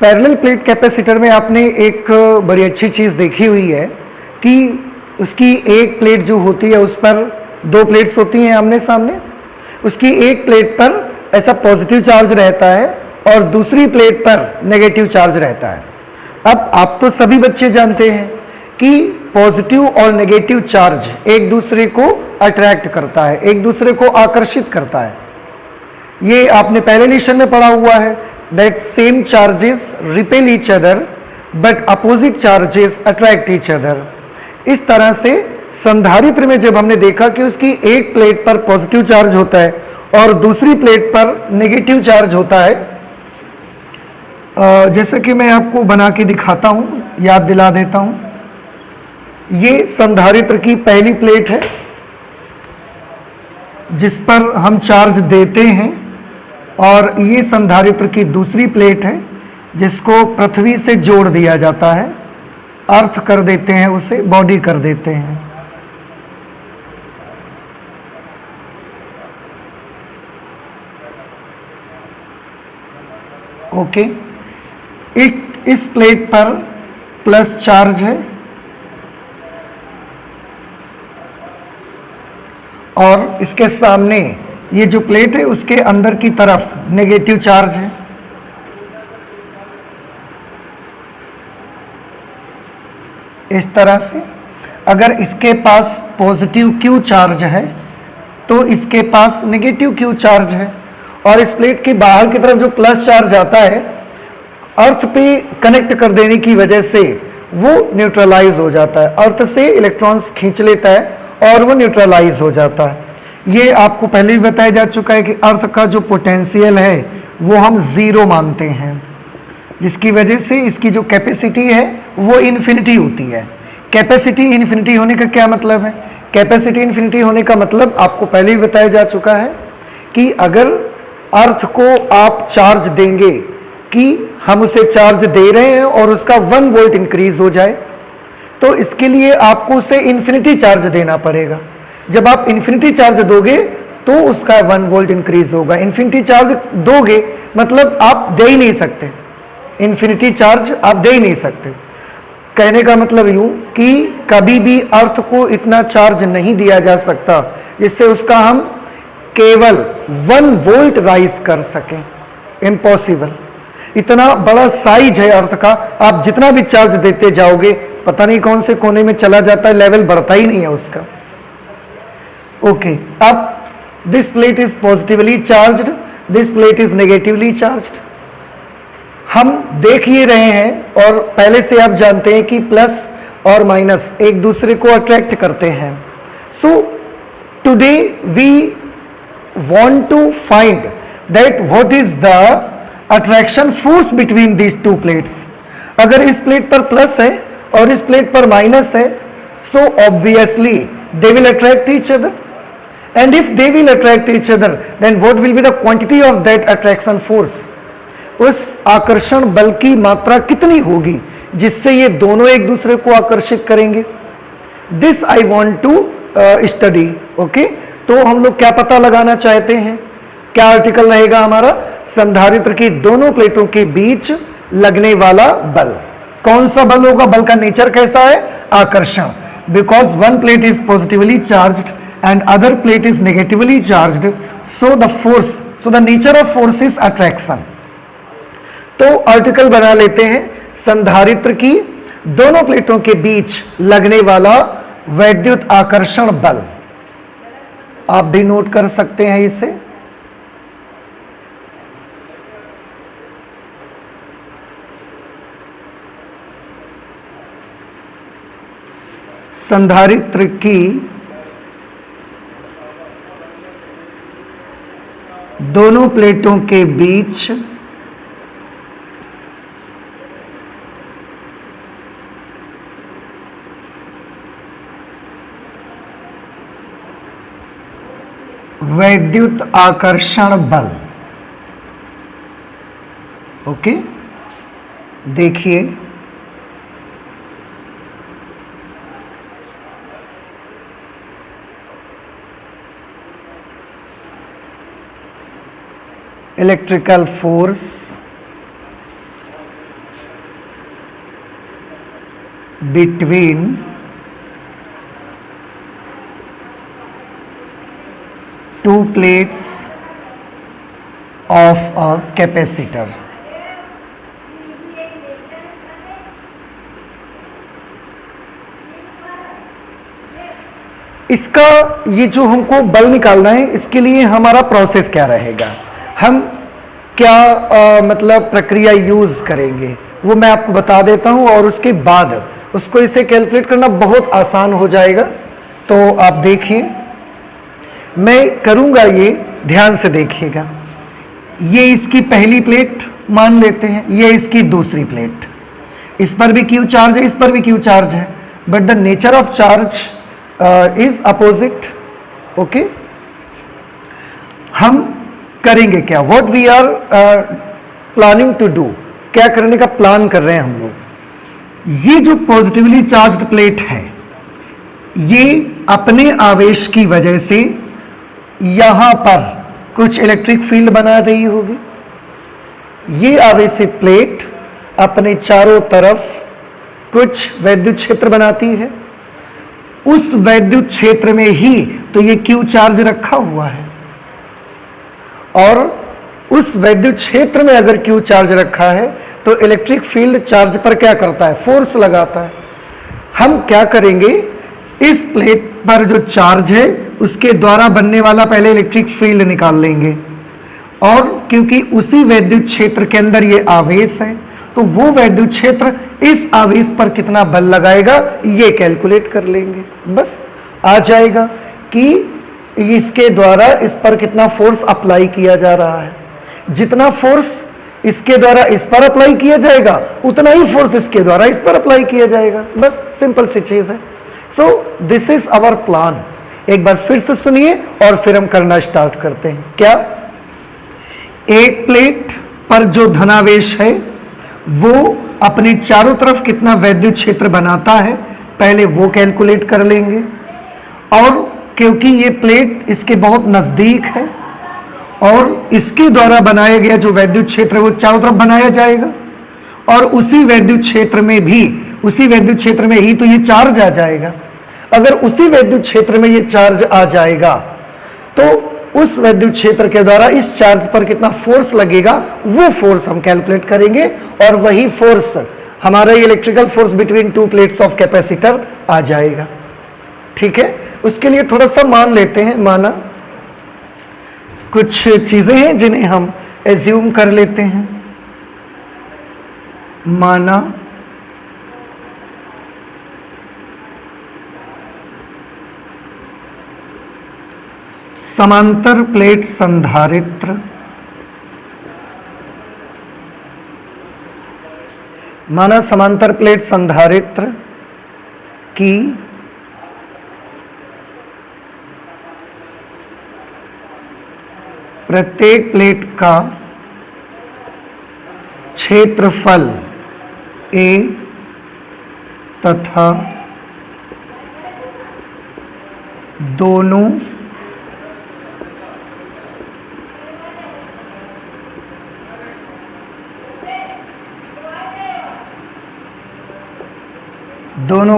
Parallel plate capacitor में आपने एक बड़ी अच्छी चीज़ देखी हुई है कि उसकी एक प्लेट जो होती है उस पर दो प्लेट्स होती हैं आमने सामने। उसकी एक प्लेट पर ऐसा पॉजिटिव चार्ज रहता है और दूसरी प्लेट पर नेगेटिव चार्ज रहता है। अब आप तो सभी बच्चे जानते हैं कि पॉजिटिव और नेगेटिव चार्ज एक दूसरे को अट्रैक्ट करता है, एक दूसरे को आकर्षित करता है। ये आपने पहले लेसन में पढ़ा हुआ है, that same charges repel each other but opposite charges attract each other. इस तरह से संधारित्र में जब हमने देखा कि उसकी एक प्लेट पर पॉजिटिव चार्ज होता है और दूसरी प्लेट पर नेगेटिव चार्ज होता है, जैसे कि मैं आपको बना के दिखाता हूं, याद दिला देता हूं। ये संधारित्र की पहली प्लेट है जिस पर हम चार्ज देते हैं, और ये संधारित्र की दूसरी प्लेट है जिसको पृथ्वी से जोड़ दिया जाता है, अर्थ कर देते हैं, उसे बॉडी कर देते हैं। ओके, इस प्लेट पर प्लस चार्ज है और इसके सामने ये जो प्लेट है उसके अंदर की तरफ नेगेटिव चार्ज है। इस तरह से अगर इसके पास पॉजिटिव Q चार्ज है तो इसके पास नेगेटिव Q चार्ज है, और इस प्लेट के बाहर की तरफ जो प्लस चार्ज आता है अर्थ पे कनेक्ट कर देने की वजह से वो न्यूट्रलाइज हो जाता है, अर्थ से इलेक्ट्रॉन्स खींच लेता है और वो न्यूट्रलाइज हो जाता है। ये आपको पहले भी बताया जा चुका है कि अर्थ का जो पोटेंशियल है वो हम जीरो मानते हैं, जिसकी वजह से इसकी जो कैपेसिटी है वो इन्फिनिटी होती है। कैपेसिटी इन्फिनिटी होने का क्या मतलब है? कैपेसिटी इन्फिनिटी होने का मतलब आपको पहले ही बताया जा चुका है कि अगर अर्थ को आप चार्ज देंगे कि हम उसे चार्ज दे रहे हैं और उसका 1 वोल्ट इंक्रीज हो जाए, तो इसके लिए आपको उसे इन्फिनिटी चार्ज देना पड़ेगा। जब आप इन्फिनिटी चार्ज दोगे तो उसका 1 वोल्ट इंक्रीज होगा। इन्फिनिटी चार्ज दोगे मतलब आप दे ही नहीं सकते, इन्फिनिटी चार्ज आप दे ही नहीं सकते। कहने का मतलब यूं कि कभी भी अर्थ को इतना चार्ज नहीं दिया जा सकता जिससे उसका हम केवल 1 वोल्ट राइज कर सकें। इम्पॉसिबल। इतना बड़ा साइज है अर्थ का, आप जितना भी चार्ज देते जाओगे पता नहीं कौन से कोने में चला जाता है, लेवल बढ़ता ही नहीं है उसका। ओके, अब this plate is positively charged, this plate is negatively charged. हम देख ये रहे हैं और पहले से आप जानते हैं कि प्लस और माइनस एक दूसरे को अट्रैक्ट करते हैं। So today we want to find that what is the attraction force between these two plates। अगर इस प्लेट पर प्लस है और इस प्लेट पर माइनस है, so obviously they will attract each other, and if they will attract each other then what will be the quantity of that attraction force। उस आकर्षण बल की मात्रा कितनी होगी जिससे ये दोनों एक दूसरे को आकर्षित करेंगे। This I want to study. Okay, तो हम लोग क्या पता लगाना चाहते हैं? क्या आर्टिकल रहेगा हमारा? संधारित्र की दोनों प्लेटों के बीच लगने वाला बल। कौन सा बल होगा? बल का नेचर कैसा है? आकर्षण। Because one plate is positively charged and other plate is negatively charged, so the force, so the nature of force is attraction. तो आर्टिकल बना लेते हैं, संधारित्र की दोनों प्लेटों के बीच लगने वाला वैद्युत आकर्षण बल। आप भी नोट कर सकते हैं इसे। संधारित्र की दोनों प्लेटों के बीच वैद्युत आकर्षण बल। ओके, देखिए electrical force between two plates of a capacitor. इसका ये जो हमको बल निकालना है, इसके लिए हमारा प्रोसेस क्या रहेगा, हम क्या मतलब प्रक्रिया यूज करेंगे, वो मैं आपको बता देता हूं और उसके बाद उसको इसे कैलकुलेट करना बहुत आसान हो जाएगा। तो आप देखिए, मैं करूंगा ये, ध्यान से देखिएगा। ये इसकी पहली प्लेट मान लेते हैं, ये इसकी दूसरी प्लेट, इस पर भी क्यू चार्ज है, इस पर भी क्यू चार्ज है, but the nature of charge is opposite. Okay, हम करेंगे क्या, what we are planning to do, क्या करने का प्लान कर रहे हैं हम लोग। ये जो पॉजिटिवली चार्ज्ड प्लेट है, ये अपने आवेश की वजह से यहां पर कुछ इलेक्ट्रिक फील्ड बना रही होगी। ये आवेशित प्लेट अपने चारों तरफ कुछ वैद्युत क्षेत्र बनाती है, उस वैद्युत क्षेत्र में ही तो ये क्यू चार्ज रखा हुआ है, और उस वैद्युत क्षेत्र में अगर क्यू चार्ज रखा है तो इलेक्ट्रिक फील्ड चार्ज पर क्या करता है, फोर्स लगाता है। हम क्या करेंगे, इस प्लेट पर जो चार्ज है उसके द्वारा बनने वाला पहले इलेक्ट्रिक फील्ड निकाल लेंगे, और क्योंकि उसी वैद्युत क्षेत्र के अंदर ये आवेश है, तो वो वैद्युत क्षेत्र इस आवेश पर कितना बल लगाएगा ये कैलकुलेट कर लेंगे। बस आ जाएगा कि इसके द्वारा इस पर कितना फोर्स अप्लाई किया जा रहा है। जितना फोर्स इसके द्वारा इस पर अप्लाई किया जाएगा, उतना ही फोर्स इसके द्वारा इस पर अप्लाई किया जाएगा। बस सिंपल सी चीज है। So this is our plan. एक बार फिर से सुनिए और फिर हम करना स्टार्ट करते हैं। क्या, एक प्लेट पर जो धनावेश है वो अपने चारों तरफ कितना वैद्युत क्षेत्र बनाता है, पहले वो कैलकुलेट कर लेंगे, और क्योंकि ये प्लेट इसके बहुत नजदीक है और इसके द्वारा बनाया गया जो वैद्युत क्षेत्र है वो चारों तरफ बनाया जाएगा, और उसी वैद्युत क्षेत्र में ही तो ये चार्ज आ जाएगा। अगर उसी वैद्युत क्षेत्र में ये चार्ज आ जाएगा तो उस वैद्युत क्षेत्र के द्वारा इस चार्ज पर कितना फोर्स लगेगा वो फोर्स हम कैलकुलेट करेंगे, और वही फोर्स हमारा electrical force between two plates of capacitor आ जाएगा। ठीक है, उसके लिए थोड़ा सा मान लेते हैं, माना कुछ चीजें हैं जिन्हें हम एज्यूम कर लेते हैं। माना समांतर प्लेट संधारित्र, माना समांतर प्लेट संधारित्र की प्रत्येक प्लेट का क्षेत्रफल A तथा दोनों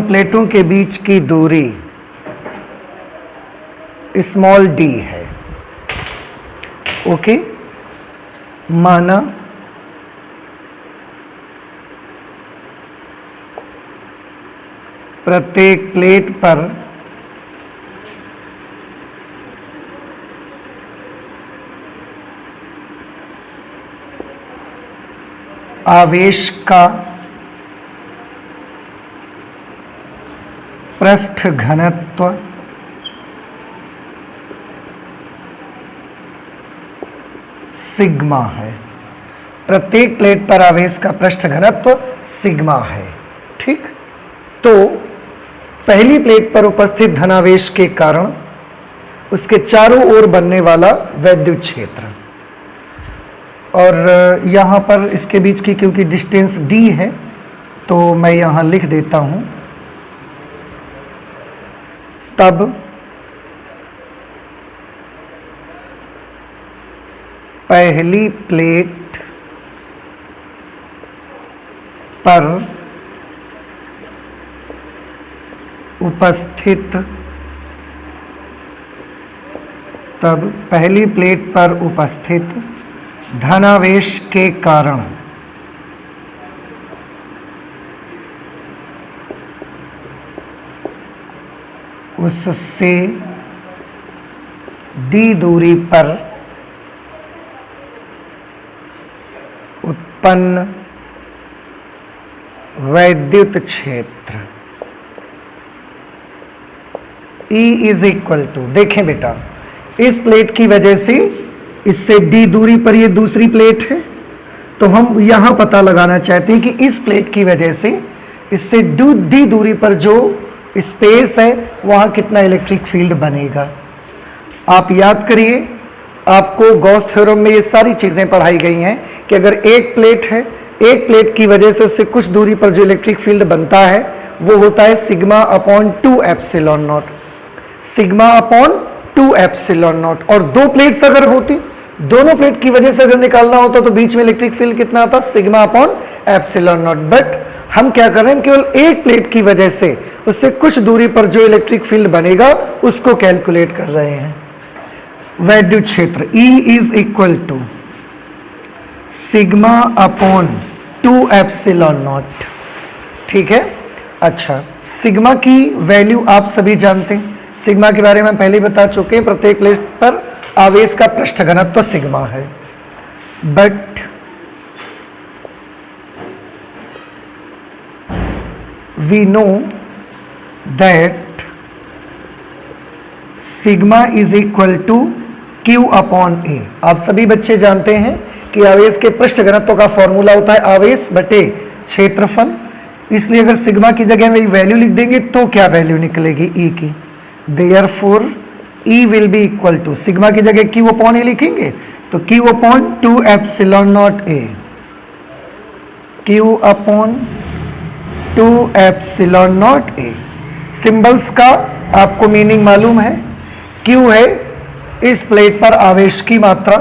प्लेटों के बीच की दूरी स्मॉल d है। ओके, माना प्रत्येक प्लेट पर आवेश का पृष्ठ घनत्व सिग्मा है। प्रत्येक प्लेट पर आवेश का पृष्ठ घनत्व सिग्मा है। ठीक, तो पहली प्लेट पर उपस्थित धनावेश के कारण उसके चारों ओर बनने वाला वैद्युत क्षेत्र, और यहाँ पर इसके बीच की क्योंकि डिस्टेंस d है तो मैं यहाँ लिख देता हूँ, तब पहली प्लेट पर उपस्थित, तब पहली प्लेट पर उपस्थित धनावेश के कारण उससे डी दूरी पर उत्पन्न वैद्युत क्षेत्र E इज इक्वल टू, देखें बेटा, इस प्लेट की वजह से इससे डी दूरी पर ये दूसरी प्लेट है, तो हम यहां पता लगाना चाहते हैं कि इस प्लेट की वजह से इससे डी दूरी पर जो स्पेस है वहां कितना इलेक्ट्रिक फील्ड बनेगा। आप याद करिए, आपको गॉस थ्योरम में ये सारी चीजें पढ़ाई गई हैं कि अगर एक प्लेट है, एक प्लेट की वजह से उससे कुछ दूरी पर जो इलेक्ट्रिक फील्ड बनता है वो होता है sigma upon 2 epsilon not, sigma upon 2 epsilon naught. और दो प्लेट्स अगर होती, दोनों प्लेट की वजह से अगर निकालना होता तो बीच में इलेक्ट्रिक फील्ड कितना आता, sigma upon epsilon not. But हम क्या कर रहे हैं, केवल एक प्लेट की वजह से उससे कुछ दूरी पर जो इलेक्ट्रिक फील्ड बनेगा उसको कैलकुलेट कर रहे हैं। वैद्युत क्षेत्र E is equal to sigma upon 2 epsilon naught, ठीक है। अच्छा, सिग्मा की वैल्यू आप सभी जानते हैं, सिग्मा के बारे में पहले ही बता चुके हैं, प्रत्येक प्लेट पर आवेश का पृष्ठ घनत्व तो सिग्मा है। But we know that sigma is equal to Q upon A. आप सभी बच्चे जानते हैं कि आवेश के पृष्ठ घनत्व का फॉर्मूला होता है आवेश बटे क्षेत्रफल, इसलिए अगर सिग्मा की जगह में वैल्यू लिख देंगे तो क्या वैल्यू निकलेगी E की, therefore E will be equal to, sigma की जगह Q अपॉन ए लिखेंगे तो Q upon 2 epsilon not A, Q upon 2 epsilon not A. Symbols का आपको मीनिंग मालूम है, Q है इस प्लेट पर आवेश की मात्रा,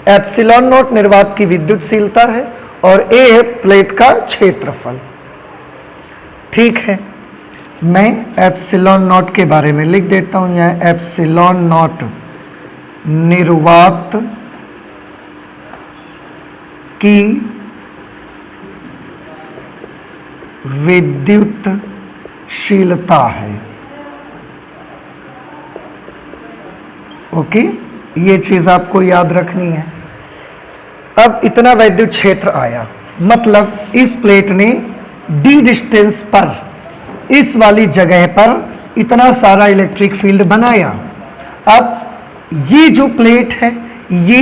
एप्सिलॉन नॉट निर्वात की विद्युतशीलता है और A है प्लेट का क्षेत्रफल, ठीक है। मैं एप्सिलॉन नॉट के बारे में लिख देता हूं, यहां एप्सिलॉन नॉट निर्वात की विद्युतशीलता है, ओके। ये चीज आपको याद रखनी है। अब इतना वैद्युत क्षेत्र आया, मतलब इस प्लेट ने डी डिस्टेंस पर इस वाली जगह पर इतना सारा इलेक्ट्रिक फील्ड बनाया। अब ये जो प्लेट है ये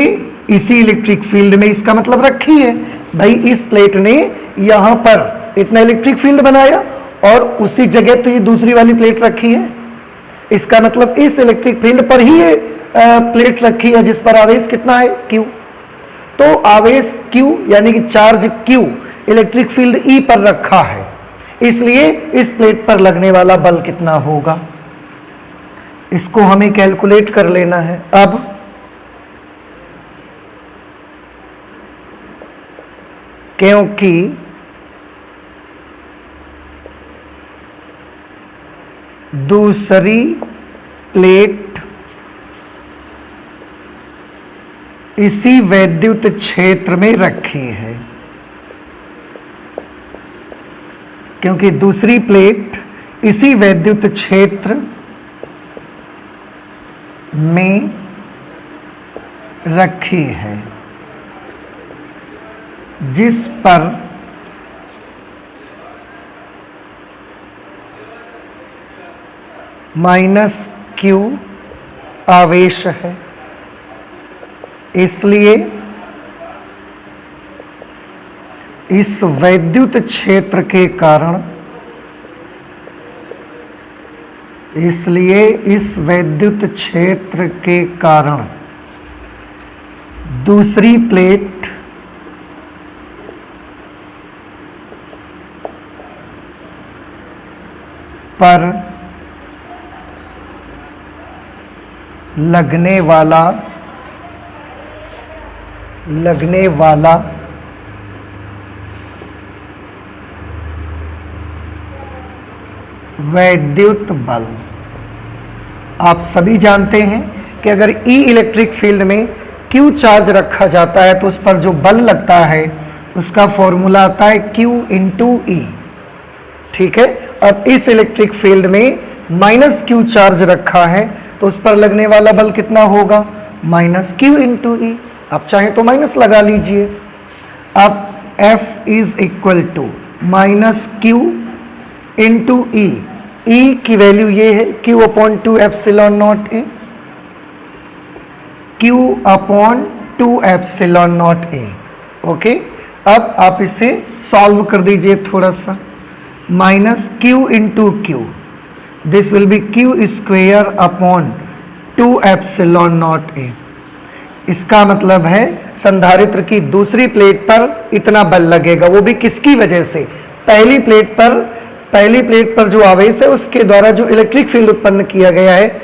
इसी इलेक्ट्रिक फील्ड में इसका मतलब रखी है, भाई इस प्लेट ने यहां पर इतना इलेक्ट्रिक फील्ड बनाया और उसी जगह तो ये दूसरी वाली प्लेट रखी है, इसका मतलब इस इलेक्ट्रिक फील्ड पर ही ये प्लेट रखी है जिस पर आवेश कितना है Q। तो आवेश Q यानी कि charge Q electric field E पर रखा है, इसलिए इस प्लेट पर लगने वाला बल कितना होगा इसको हमें कैलकुलेट कर लेना है। अब क्योंकि दूसरी प्लेट इसी वैद्युत क्षेत्र में रखी है, क्योंकि दूसरी प्लेट इसी वैद्युत क्षेत्र में रखी है जिस पर -Q आवेश है, इसलिए इस वैद्युत क्षेत्र के कारण दूसरी प्लेट पर लगने वाला वैद्युत बल। आप सभी जानते हैं कि अगर ई इलेक्ट्रिक फील्ड में Q चार्ज रखा जाता है तो उस पर जो बल लगता है उसका फॉर्मूला आता है Q इंटू ई। ठीक है, अब इस इलेक्ट्रिक फील्ड में माइनस Q चार्ज रखा है तो उस पर लगने वाला बल कितना होगा, माइनस Q इंटू ई। आप चाहें तो माइनस लगा लीजिए। अब F is equal to minus Q into E. E की वैल्यू ये है Q upon 2 epsilon not A, Q upon 2 epsilon not A. Okay, अब आप इसे सॉल्व कर दीजिए थोड़ा सा। Minus Q into Q, this will be Q square upon 2 epsilon not A. इसका मतलब है संधारित्र की दूसरी प्लेट पर इतना बल लगेगा, वो भी किसकी वजह से, पहली प्लेट पर जो आवेश है उसके द्वारा जो इलेक्ट्रिक फील्ड उत्पन्न किया गया है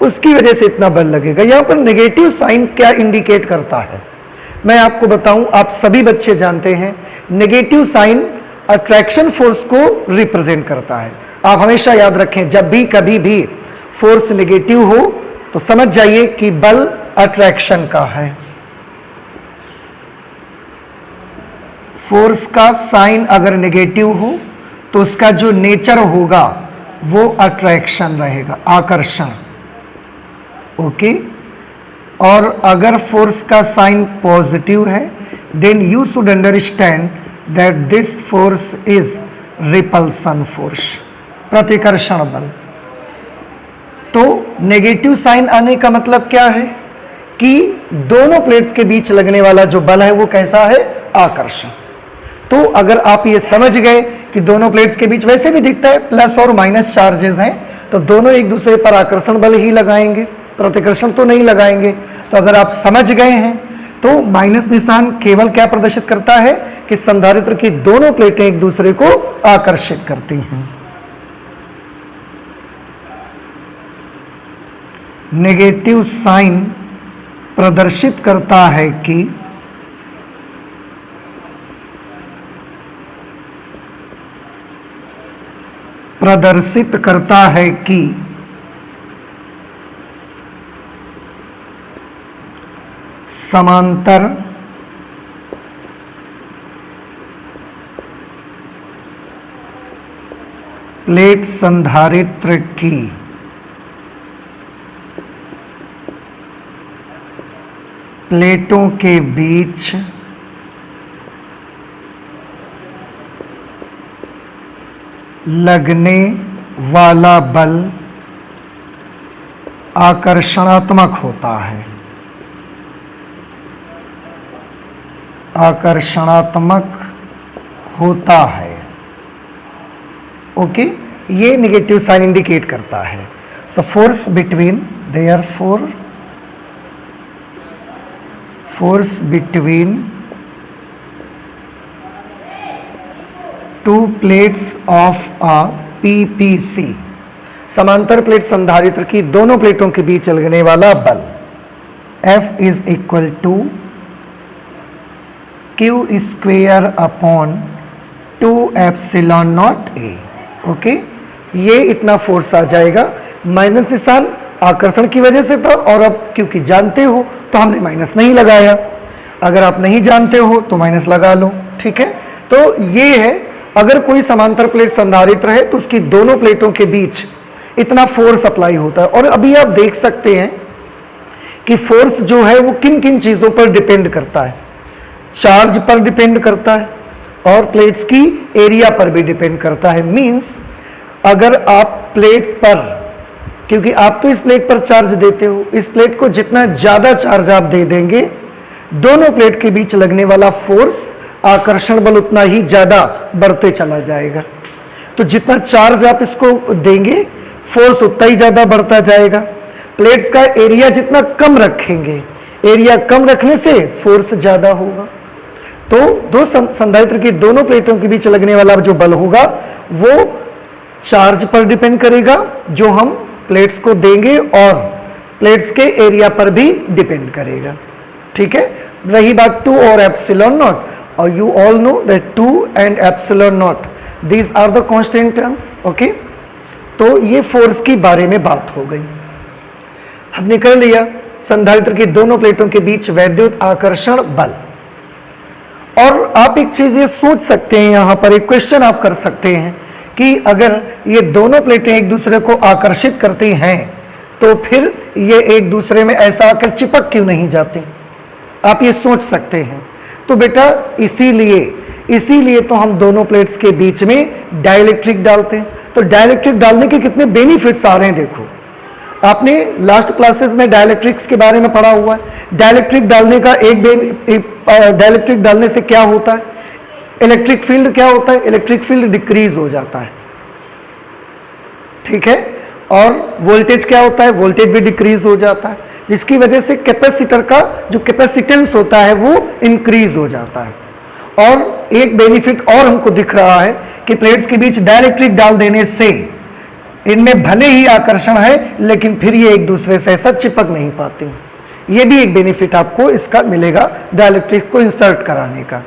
उसकी वजह से इतना बल लगेगा। यहां पर नेगेटिव साइन क्या इंडिकेट करता है, मैं आपको बताऊं, आप सभी बच्चे जानते हैं नेगेटिव साइन अट्रैक्शन फोर्स को रिप्रेजेंट करता है। आप हमेशा याद रखें, जब भी कभी भी फोर्स नेगेटिव हो तो समझ जाइए कि बल अट्रैक्शन का है। फोर्स का साइन अगर नेगेटिव हो तो उसका जो नेचर होगा वो अट्रैक्शन रहेगा, आकर्षण। ओके, और अगर फोर्स का साइन पॉजिटिव है then you should understand that this force is repulsion force, प्रतिकर्षण बल। तो नेगेटिव साइन आने का मतलब क्या है कि दोनों प्लेट्स के बीच लगने वाला जो बल है वो कैसा है, आकर्षण। तो अगर आप ये समझ गए कि दोनों प्लेट्स के बीच वैसे भी दिखता है प्लस और माइनस चार्जेस हैं, तो दोनों एक दूसरे पर आकर्षण बल ही लगाएंगे, प्रतिकर्षण तो नहीं लगाएंगे। तो अगर आप समझ गए हैं तो माइनस निशान केवल क्या प्रदर्शित करता है कि संधारित्र की दोनों प्लेटें एक दूसरे को आकर्षित करती हैं। नेगेटिव साइन प्रदर्शित करता है कि समांतर प्लेट संधारित्र की प्लेटों के बीच लगने वाला बल आकर्षणात्मक होता है, आकर्षणात्मक होता है। ओके, ये नेगेटिव साइन इंडिकेट करता है। So force between, therefore force between two plates of a PPC, समांतर प्लेट संधारित्र की दोनों प्लेटों के बीच लगने वाला बल F is equal to Q square upon 2 epsilon not A. Okay, ये इतना फोर्स आ जाएगा। माइनस निशान आकर्षण की वजह से था और अब क्योंकि जानते हो तो हमने माइनस नहीं लगाया, अगर आप नहीं जानते हो तो माइनस लगा लो। ठीक है, तो ये है, अगर कोई समांतर प्लेट संधारित्र है तो उसकी दोनों प्लेटों के बीच इतना फोर्स अप्लाई होता है। और अभी आप देख सकते हैं कि फोर्स जो है वो किन किन चीजों पर डिपेंड करता है, चार्ज पर डिपेंड करता है और प्लेट्स की एरिया पर भी डिपेंड करता है। मींस अगर आप प्लेट पर, क्योंकि आप तो इस प्लेट पर चार्ज देते हो, इस प्लेट को जितना ज्यादा चार्ज आप दे देंगे दोनों प्लेट के बीच लगने वाला फोर्स, आकर्षण बल उतना ही ज्यादा बढ़ते चला जाएगा। तो जितना चार्ज आप इसको देंगे फोर्स उतना ही ज्यादा बढ़ता जाएगा। प्लेट्स का एरिया जितना कम रखेंगे, एरिया कम रखने से फोर्स ज्यादा होगा। तो दो संधारित्र की दोनों प्लेटों के बीच लगने वाला जो बल होगा वो चार्ज पर डिपेंड करेगा जो हम प्लेट्स को देंगे और प्लेट्स के एरिया पर भी डिपेंड करेगा। ठीक है, रही बात 2 और एप्सिलॉन नॉट, और you all know that 2 and epsilon naught these are the constant terms. Okay, तो ये फोर्स की बारे में बात हो गई। हमने कर लिया संधारित्र की दोनों प्लेटों के बीच वैद्युत आकर्षण बल। और आप एक चीज ये सोच सकते हैं, यहां पर एक क्वेश्चन आप कर सकते हैं कि अगर ये दोनों प्लेटें एक दूसरे को आकर्षित करती हैं तो फिर ये एक दूसरे में ऐसा आकर चिपक क्यों नहीं जाते, आप ये सोच सकते हैं। तो बेटा इसीलिए तो हम दोनों प्लेट्स के बीच में डाइलेक्ट्रिक डालते हैं। तो डाइलेक्ट्रिक डालने के कितने बेनिफिट्स आ रहे हैं देखो, आपने लास्ट क्लासेस में डाइलेक्ट्रिक्स के बारे में पढ़ा हुआ है। डाइलेक्ट्रिक डालने का डाइलेक्ट्रिक डालने से क्या होता है, इलेक्ट्रिक फील्ड क्या होता है, इलेक्ट्रिक फील्ड डिक्रीज हो जाता है, ठीक है। और वोल्टेज क्या होता है, वोल्टेज भी डिक्रीज हो जाता है, जिसकी वजह से कैपेसिटर का जो कैपेसिटेंस होता है वो इंक्रीज हो जाता है। और एक बेनिफिट और हमको दिख रहा है कि प्लेट्स के बीच डाइलेक्ट्रिक डाल देने से इनमें भले ही आकर्षण है लेकिन फिर ये एक दूसरे से ऐसा चिपक नहीं पाते। ये भी एक बेनिफिट आपको इसका मिलेगा डाइलेक्ट्रिक को इंसर्ट कराने का।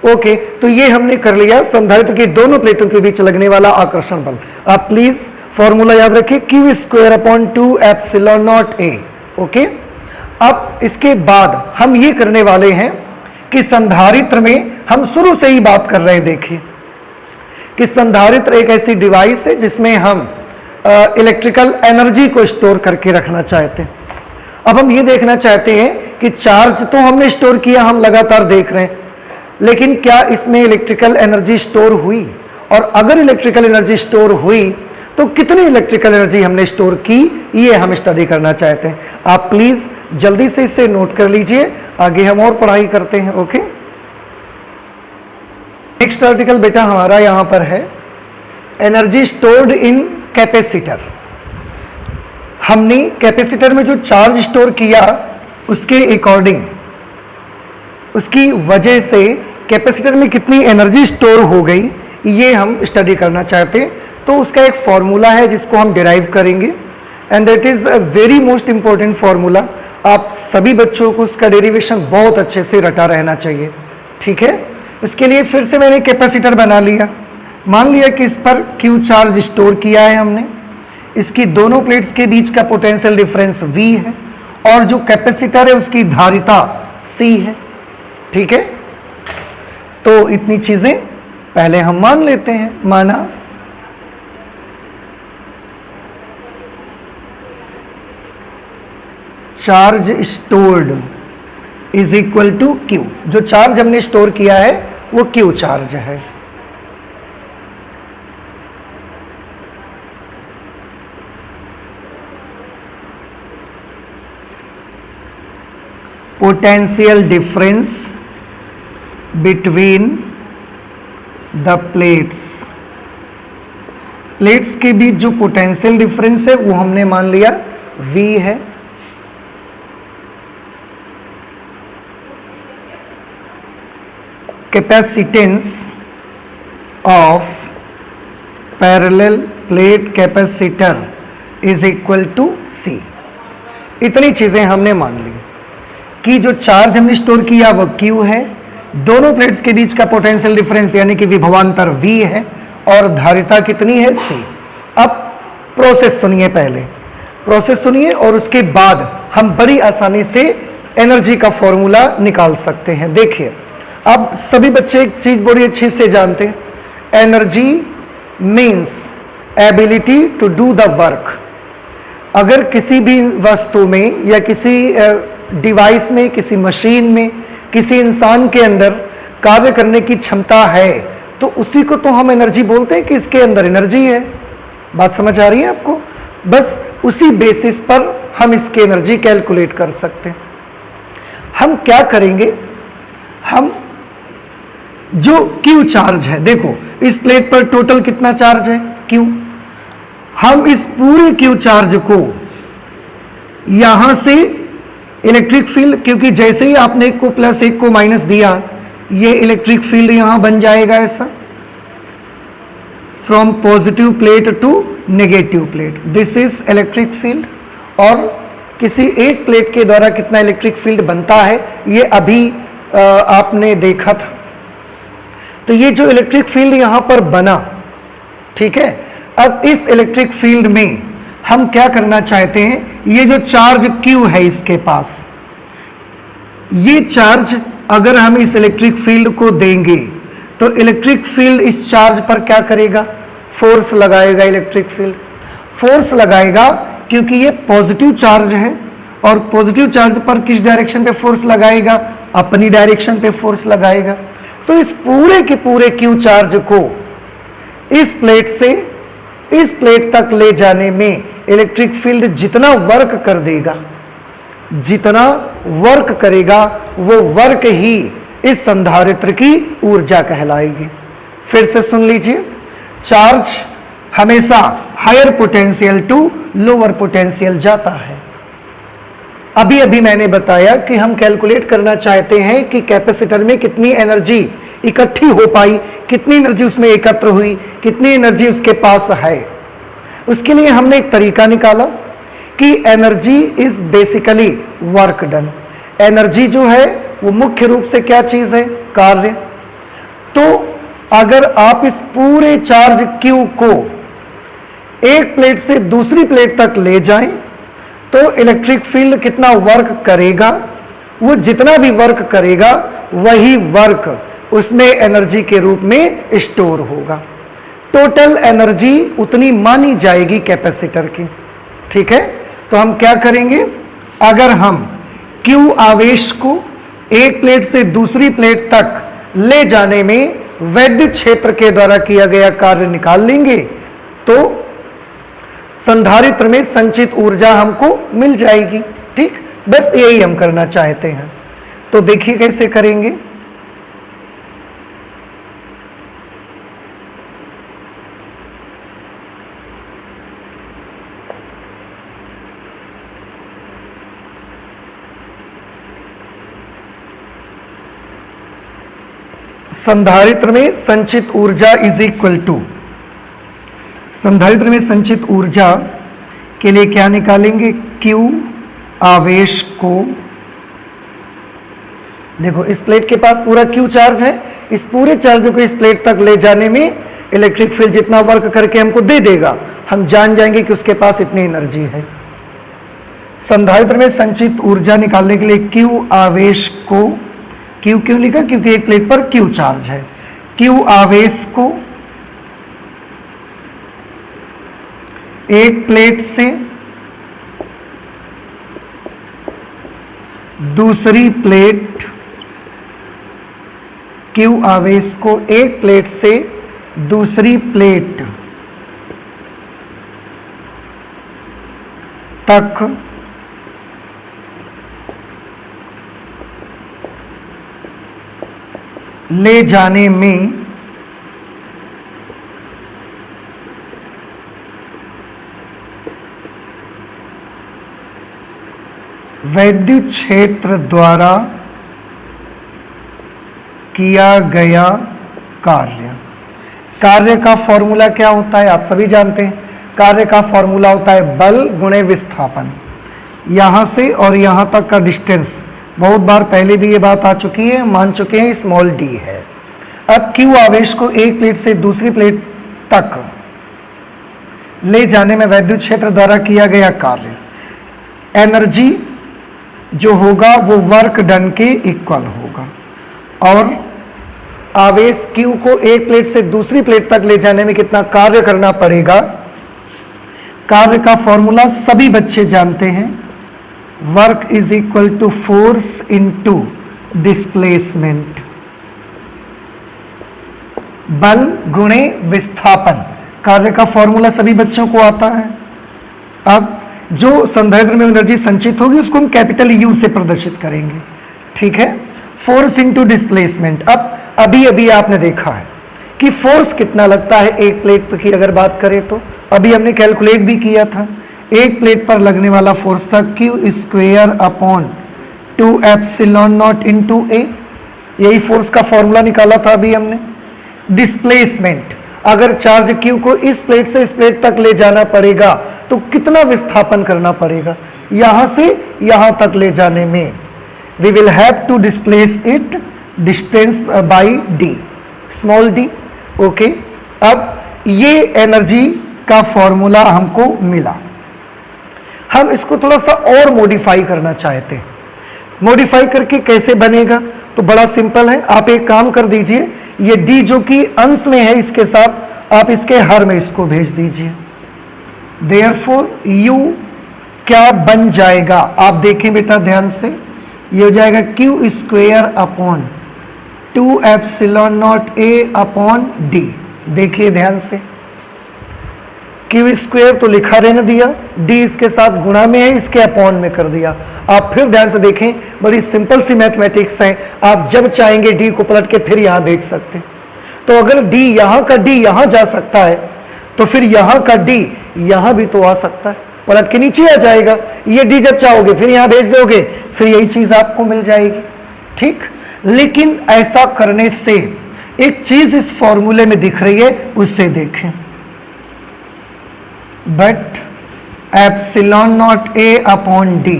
ओके, तो ये हमने कर लिया संधारित्र की दोनों प्लेटों के बीच लगने वाला आकर्षण बल। आप प्लीज फॉर्मूला याद रखिए, Q²/2ε0A। ओके, अब इसके बाद हम ये करने वाले हैं कि संधारित्र में हम शुरू से ही बात कर रहे हैं, देखिए कि संधारित्र एक ऐसी डिवाइस है जिसमें हम इलेक्ट्रिकल एनर्जी को स्टोर करके रखना चाहते हैं। अब हम ये देखना चाहते हैं कि चार्ज तो हमने स्टोर किया, हम लगातार देख रहे हैं, लेकिन क्या इसमें इलेक्ट्रिकल एनर्जी स्टोर हुई, और अगर इलेक्ट्रिकल एनर्जी स्टोर हुई तो कितनी इलेक्ट्रिकल एनर्जी हमने स्टोर की, ये हम स्टडी करना चाहते हैं। आप प्लीज जल्दी से इसे नोट कर लीजिए, आगे हम और पढ़ाई करते हैं। ओके, नेक्स्ट आर्टिकल बेटा हमारा यहां पर है एनर्जी स्टोर्ड इन कैपेसिटर। हमने कैपेसिटर में जो चार्ज स्टोर किया उसके अकॉर्डिंग, उसकी वजह से कैपेसिटर में कितनी एनर्जी स्टोर हो गई, ये हम स्टडी करना चाहते हैं। तो उसका एक फॉर्मूला है जिसको हम डिराइव करेंगे, and that is a very most important formula. आप सभी बच्चों को उसका डेरिवेशन बहुत अच्छे से रटा रहना चाहिए, ठीक है। इसके लिए फिर से मैंने कैपेसिटर बना लिया, मान लिया कि इस पर Q चार्ज स्टोर किया है हमने, इसकी दोनों प्लेट्स के बीच का पोटेंशियल डिफरेंस V है, और जो कैपेसिटर है उसकी धारिता C है, ठीक है। तो इतनी चीजें पहले हम मान लेते हैं। माना charge stored is equal to Q, जो चार्ज हमने स्टोर किया है वो Q चार्ज है। Potential difference between the plates, plates के बीच जो पोटेंशियल डिफरेंस है वो हमने मान लिया V है। Capacitance of parallel plate capacitor is equal to C। इतनी चीजें हमने मान ली कि जो चार्ज हमने स्टोर किया वो Q है, दोनों प्लेट्स के बीच का पोटेंशियल डिफरेंस यानी कि विभवांतर V है, और धारिता कितनी है C। अब प्रोसेस सुनिए, पहले प्रोसेस सुनिए और उसके बाद हम बड़ी आसानी से एनर्जी का फॉर्मूला निकाल सकते हैं। देखिए, अब सभी बच्चे एक चीज बड़ी अच्छी से जानते हैं, energy means ability to do the work. अगर किसी भी वस्तु में या किसी डिवाइस में, किसी मशीन में, किसी इंसान के अंदर कार्य करने की क्षमता है तो उसी को तो हम एनर्जी बोलते हैं कि इसके अंदर एनर्जी है। बात समझ आ रही है आपको? बस उसी बेसिस पर हम इसकी एनर्जी कैलकुलेट कर सकते हैं। हम क्या करेंगे, हम जो Q चार्ज है, देखो इस प्लेट पर टोटल कितना चार्ज है Q, हम इस पूरे Q चार्ज को यहां से इलेक्ट्रिक फील्ड, क्योंकि जैसे ही आपने एक को प्लस एक को माइनस दिया ये इलेक्ट्रिक फील्ड यहां बन जाएगा ऐसा, from positive plate to negative plate, this is electric field. और किसी एक प्लेट के द्वारा कितना इलेक्ट्रिक फील्ड बनता है ये अभी आपने देखा था। तो तो ये जो इलेक्ट्रिक फील्ड यहां पर बना, ठीक है, अब इस इलेक्ट्रिक फील्ड में हम क्या करना चाहते हैं, ये जो चार्ज Q है इसके पास, ये चार्ज अगर हम इस इलेक्ट्रिक फील्ड को देंगे तो इलेक्ट्रिक फील्ड इस चार्ज पर क्या करेगा, फोर्स लगाएगा। इलेक्ट्रिक फील्ड फोर्स लगाएगा क्योंकि ये पॉजिटिव चार्ज है, और पॉजिटिव चार्ज पर किस डायरेक्शन पे फोर्स लगाएगा, अपनी डायरेक्शन पे फोर्स लगाएगा। तो इस पूरे के पूरे Q चार्ज को इस प्लेट से इस प्लेट तक ले जाने में इलेक्ट्रिक फील्ड जितना वर्क कर देगा, जितना वर्क करेगा, वो वर्क ही इस संधारित्र की ऊर्जा कहलाएगी। फिर से सुन लीजिए, चार्ज हमेशा higher potential to lower potential जाता है। अभी अभी मैंने बताया कि हम कैलकुलेट करना चाहते हैं कि कैपेसिटर में कितनी एनर्जी इकट्ठी हो पाई, कितनी एनर्जी उसमें एकत्र हुई, कितनी एनर्जी उसके पास है। उसके लिए हमने एक तरीका निकाला कि energy is basically work done. Energy जो है वो मुख्य रूप से क्या चीज है, कार्य। तो अगर आप इस पूरे चार्ज Q को एक प्लेट से दूसरी प्लेट तक ले जाएं तो इलेक्ट्रिक फील्ड कितना वर्क करेगा, वो जितना भी वर्क करेगा वही वर्क उसमें एनर्जी के रूप में स्टोर होगा। टोटल एनर्जी उतनी मानी जाएगी कैपेसिटर की, ठीक है। तो हम क्या करेंगे, अगर हम Q आवेश को एक प्लेट से दूसरी प्लेट तक ले जाने में वैद्युत क्षेत्र के द्वारा किया गया कार्य निकाल लेंगे तो संधारित्र में संचित ऊर्जा हमको मिल जाएगी, ठीक। बस यही हम करना चाहते हैं। तो देखिए कैसे करेंगे। संधारित्र में संचित ऊर्जा इज इक्वल टू, संधारित्र में संचित ऊर्जा के लिए क्या निकालेंगे, Q आवेश को, देखो इस प्लेट के पास पूरा Q चार्ज है, इस पूरे चार्ज को इस प्लेट तक ले जाने में इलेक्ट्रिक फील्ड जितना वर्क करके हमको दे देगा, हम जान जाएंगे कि उसके पास इतनी एनर्जी है। संधारित्र में संचित ऊर्जा निकालने के लिए Q आवेश को, Q क्यों लिखा, क्योंकि एक प्लेट पर Q चार्ज है। Q आवेश को एक प्लेट से दूसरी प्लेट, Q आवेश को एक प्लेट से दूसरी प्लेट तक ले जाने में वैद्युत क्षेत्र द्वारा किया गया कार्य। कार्य का फॉर्मूला क्या होता है, आप सभी जानते हैं। कार्य का फॉर्मूला होता है बल गुणे विस्थापन। यहां से और यहां तक का डिस्टेंस बहुत बार पहले भी ये बात आ चुकी है, मान चुके हैं, स्मॉल d है। अब Q आवेश को एक प्लेट से दूसरी प्लेट तक ले जाने में वैद्युत क्षेत्र द्वारा किया गया कार्य, एनर्जी जो होगा वो वर्क डन के इक्वल होगा। और आवेश Q को एक प्लेट से दूसरी प्लेट तक ले जाने में कितना कार्य करना पड़ेगा, कार्य का फॉर्मूला सभी बच्चे जानते हैं, work is equal to force into displacement, बल गुणे विस्थापन। कार्य का फॉर्मूला सभी बच्चों को आता है। अब जो संधारित्र में एनर्जी संचित होगी उसको हम कैपिटल U से प्रदर्शित करेंगे, ठीक है। Force into displacement. अब अभी आपने देखा है कि फोर्स कितना लगता है एक प्लेट की अगर बात करें तो, अभी हमने कैलकुलेट भी किया था। एक प्लेट पर लगने वाला फोर्स था Q square upon 2 epsilon not into A। यही फोर्स का फॉर्मूला निकाला था अभी हमने। डिस्प्लेसमेंट, अगर चार्ज Q को इस प्लेट से इस प्लेट तक ले जाना पड़ेगा तो कितना विस्थापन करना पड़ेगा, यहां से यहां तक ले जाने में we will have to displace it distance by d। Small D. ओके, अब ये एनर्जी का फॉर्मूला हमको मिला। हम इसको थोड़ा सा और मॉडिफाई करना चाहते हैं। मॉडिफाई करके कैसे बनेगा? तो बड़ा सिंपल है, आप एक काम कर दीजिए, ये डी जो कि अंश में है इसके साथ आप इसके हर में इसको भेज दीजिए। देयरफॉर यू क्या बन जाएगा? आप देखें बेटा ध्यान से, ये हो जाएगा Q square upon 2 epsilon not A upon D. देखिए ध्यान से, क्यू स्क्वेयर तो लिखा रहने दिया, डी इसके साथ गुणा में है, इसके अपॉन में कर दिया। आप फिर ध्यान से देखें, बड़ी सिंपल सी मैथमेटिक्स है, आप जब चाहेंगे डी को पलट के फिर यहां भेज सकते हैं। तो अगर डी यहां का डी यहां जा सकता है तो फिर यहां का डी यहां भी तो आ सकता है, पलट के नीचे आ जाएगा। ये डी जब चाहोगे फिर यहां भेज दोगे, फिर यही चीज आपको मिल जाएगी। ठीक, लेकिन ऐसा करने से एक चीज इस फॉर्मूले में दिख रही है, उससे देखें। But epsilon not A upon D,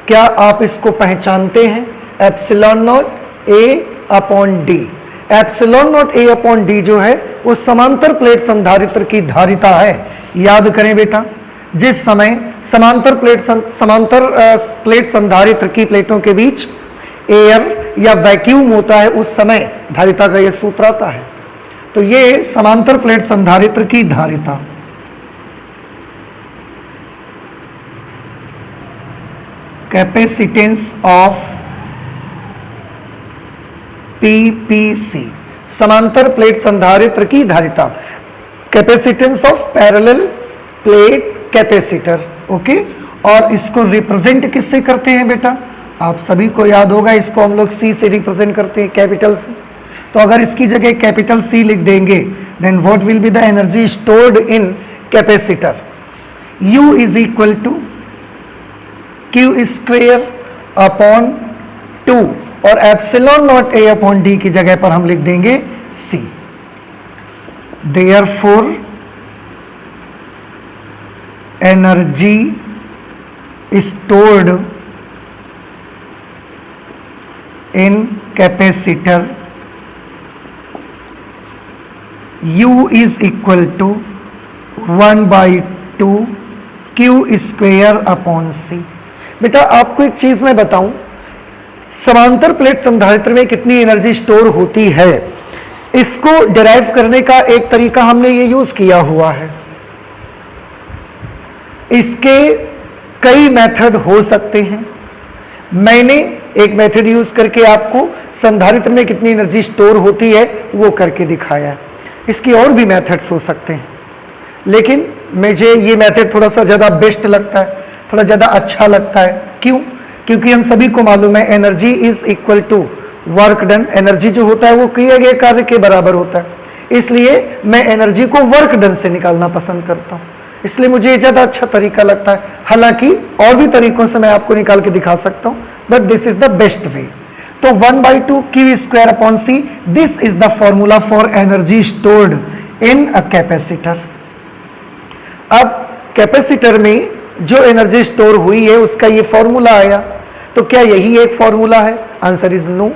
क्या आप इसको पहचानते हैं? Epsilon not A upon D, epsilon not A upon D जो है वो समांतर प्लेट संधारित्र की धारिता है। याद करें बेटा, जिस समय समांतर प्लेट संधारित्र की प्लेटों के बीच एयर या वैक्यूम होता है, उस समय धारिता का यह सूत्र आता है। तो ये समांतर प्लेट संधारित्र की धारिता, कैपेसिटेंस ऑफ पीपीसी, समांतर प्लेट संधारित्र की धारिता, capacitance of parallel plate capacitor. Okay, और इसको रिप्रेजेंट किससे करते हैं बेटा? आप सभी को याद होगा, इसको हम लोग सी से रिप्रेजेंट करते हैं, कैपिटल से। तो अगर इसकी जगह कैपिटल सी लिख देंगे, then what will be the energy stored in capacitor? U is equal to Q square upon 2, और epsilon not A upon D की जगह पर हम लिख देंगे C। Therefore energy stored in capacitor U is equal to 1/2 Q square upon C। बेटा आपको एक चीज मैं बताऊं, समांतर प्लेट संधारित्र में कितनी एनर्जी स्टोर होती है, इसको डिराइव करने का एक तरीका हमने ये यूज किया हुआ है। इसके कई मेथड हो सकते हैं, मैंने एक मेथड यूज करके आपको संधारित्र में कितनी एनर्जी स्टोर होती है वो करके दिखाया है। इसकी और भी मेथड्स हो सकते हैं, लेकिन मुझे ये मेथड थोड़ा सा ज़्यादा बेस्ट लगता है, थोड़ा ज़्यादा अच्छा लगता है। क्यों? क्योंकि हम सभी को मालूम है energy is equal to work done. Energy जो होता है वो किए गए कार्य के बराबर होता है, इसलिए मैं एनर्जी को वर्क डन से निकालना पसंद करता हूँ, इसलिए मुझे ये ज़्यादा अच्छा तरीका लगता है। हालांकि और भी तरीकों से मैं आपको निकाल के दिखा सकता हूँ, but this is the best way. तो 1/2 Q square upon C, this is the formula for energy stored in a capacitor. अब कैपेसिटर में जो एनर्जी स्टोर हुई है उसका ये फॉर्मूला आया, तो क्या यही एक फॉर्मूला है? Answer is no.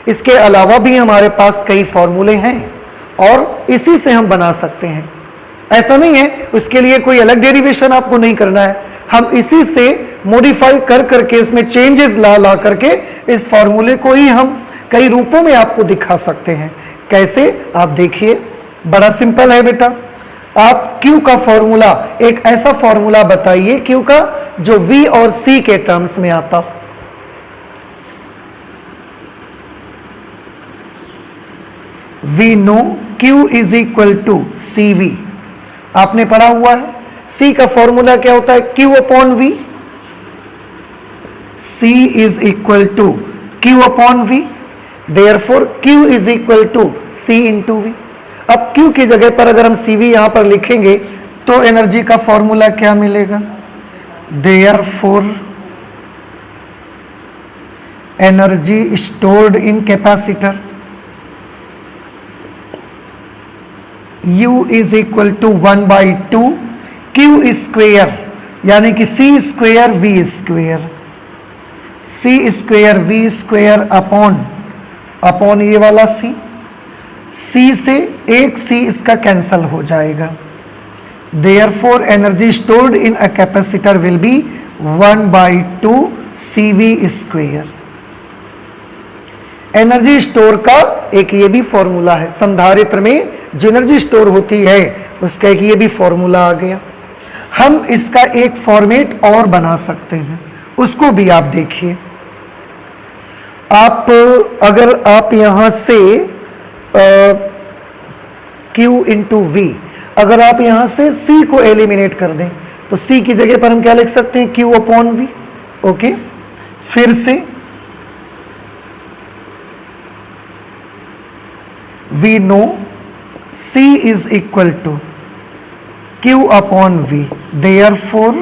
इसके अलावा भी हमारे पास कई फॉर्मूले हैं और इसी से हम बना सकते हैं। ऐसा नहीं है उसके लिए कोई अलग डेरिवेशन आपको नहीं करना है, हम इसी से मॉडिफाई कर करके इसमें चेंजेस ला करके इस फॉर्मूले को ही हम कई रूपों में आपको दिखा सकते हैं। कैसे? आप देखिए, बड़ा सिंपल है बेटा। आप Q का फॉर्मूला, एक ऐसा फॉर्मूला बताइए Q का जो V और C के टर्म्स में आता। We know Q is equal to CV, आपने पढ़ा हुआ है। C का फॉर्मूला क्या होता है? Q upon V। C is equal to Q upon V, therefore Q is equal to C into V। अब Q की जगह पर अगर हम CV यहां पर लिखेंगे तो एनर्जी का फॉर्मूला क्या मिलेगा? Therefore energy stored in capacitor U is equal to 1/2 Q square, यानी कि C square V square, C square V square upon ये वाला C, सी से एक सी इसका कैंसल हो जाएगा। Therefore energy stored in a capacitor will be 1/2 CV square. Energy store का एक ये भी फॉर्मूला है, संधारित्र में जो एनर्जी स्टोर होती है उसका एक ये भी फॉर्मूला आ गया। हम इसका एक फॉर्मेट और बना सकते हैं, उसको भी आप देखिए। आप अगर आप यहां से Q इंटू वी, अगर आप यहां से C को एलिमिनेट कर दें तो C की जगह पर हम क्या लिख सकते हैं, Q अपॉन वी। ओके, फिर से we know C is equal to Q upon V, therefore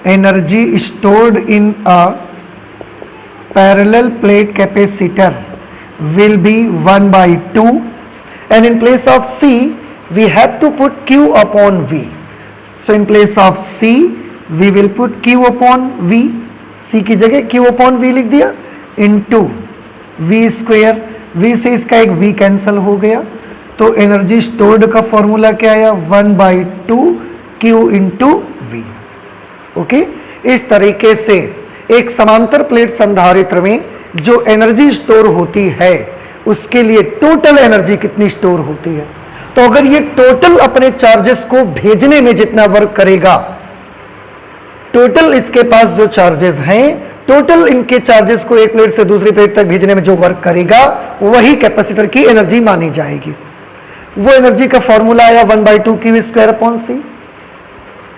energy stored in a parallel plate capacitor will be 1/2, and in place of C we have to put Q upon V. So in place of C we will put Q upon V, C की जगह Q upon V लिख दिया, into V square. We से इसका एक we cancel हो गया, तो एनर्जी स्टोर्ड का फॉर्मूला क्या आया, 1/2 Q इंटू वी। ओके, इस तरीके से एक समांतर प्लेट संधारित्र में जो एनर्जी स्टोर होती है उसके लिए टोटल एनर्जी कितनी स्टोर होती है। तो अगर ये टोटल अपने चार्जेस को भेजने में जितना वर्क करेगा, टोटल इसके पास जो चार्जेस हैं, टोटल इनके चार्जेस को एक प्लेट से दूसरी प्लेट तक भेजने में जो वर्क करेगा वही कैपेसिटर की एनर्जी मानी जाएगी। वो एनर्जी का फॉर्मूला आया 1/2 Q स्क्वायर अपॉन सी।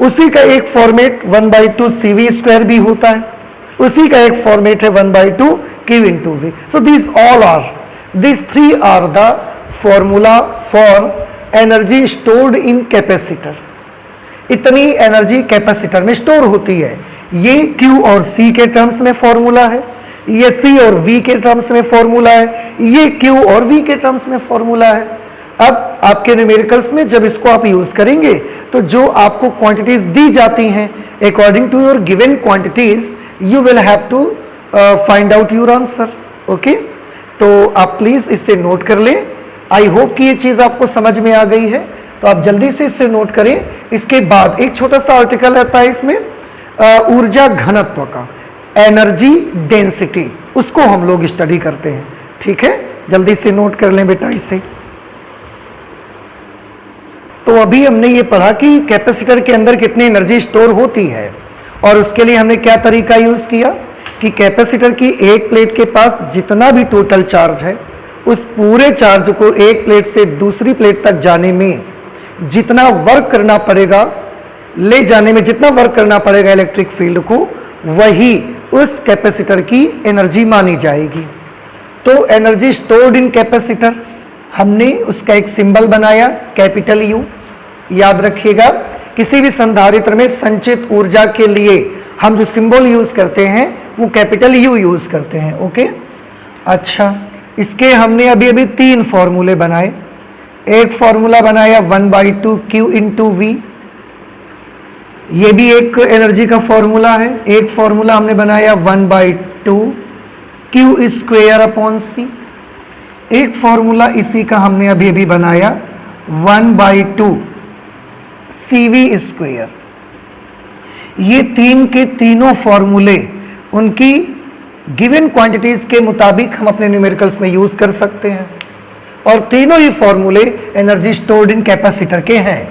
उसी का एक फॉर्मेट 1/2 CV स्क्वायर भी होता है, उसी का एक फॉर्मेट है 1/2 Q into V. So these three are the formula for energy stored in capacitor. इतनी एनर्जी कैपेसिटर में स्टोर होती है। ये Q और C के टर्म्स में फॉर्मूला है, ये C और V के टर्म्स में फॉर्मूला है, ये Q और V के टर्म्स में फॉर्मूला है। अब आपके न्यूमेरिकल्स में जब इसको आप यूज करेंगे तो जो आपको क्वांटिटीज दी जाती हैं, according to your given quantities you will have to find out your answer. Okay, तो आप प्लीज इससे नोट कर लें। आई होप कि ये चीज आपको समझ में आ गई है, तो आप जल्दी से इससे नोट करें। इसके बाद एक छोटा सा आर्टिकल आता है इसमें ऊर्जा घनत्व का, एनर्जी डेंसिटी, उसको हम लोग स्टडी करते हैं। ठीक है, जल्दी से नोट कर लें बेटा इसे। तो अभी हमने ये पढ़ा कि कैपेसिटर के अंदर कितनी एनर्जी स्टोर होती है, और उसके लिए हमने क्या तरीका यूज किया कि कैपेसिटर की एक प्लेट के पास जितना भी टोटल चार्ज है, उस पूरे चार्ज को एक प्लेट से दूसरी प्लेट तक जाने में जितना वर्क करना पड़ेगा, ले जाने में जितना वर्क करना पड़ेगा इलेक्ट्रिक फील्ड को, वही उस कैपेसिटर की एनर्जी मानी जाएगी। तो एनर्जी स्टोर्ड इन कैपेसिटर, हमने उसका एक सिंबल बनाया कैपिटल यू। याद रखिएगा, किसी भी संधारित्र में संचित ऊर्जा के लिए हम जो सिंबल यूज करते हैं वो कैपिटल यू यूज करते हैं। ओके, अच्छा, इसके हमने अभी अभी 3 फॉर्मूले बनाए। एक फॉर्मूला बनाया 1/2 Q इंटू वी, ये भी एक एनर्जी का फॉर्मूला है। एक फॉर्मूला हमने बनाया 1/2 Q स्क्वेयर अपॉन सी। एक फॉर्मूला इसी का हमने अभी अभी बनाया 1/2 CV स्क्वेयर। ये तीन के तीनों फॉर्मूले उनकी गिवन क्वांटिटीज के मुताबिक हम अपने न्यूमेरिकल्स में यूज कर सकते हैं, और तीनों ही फॉर्मूले एनर्जी स्टोर्ड इन कैपेसिटर के हैं।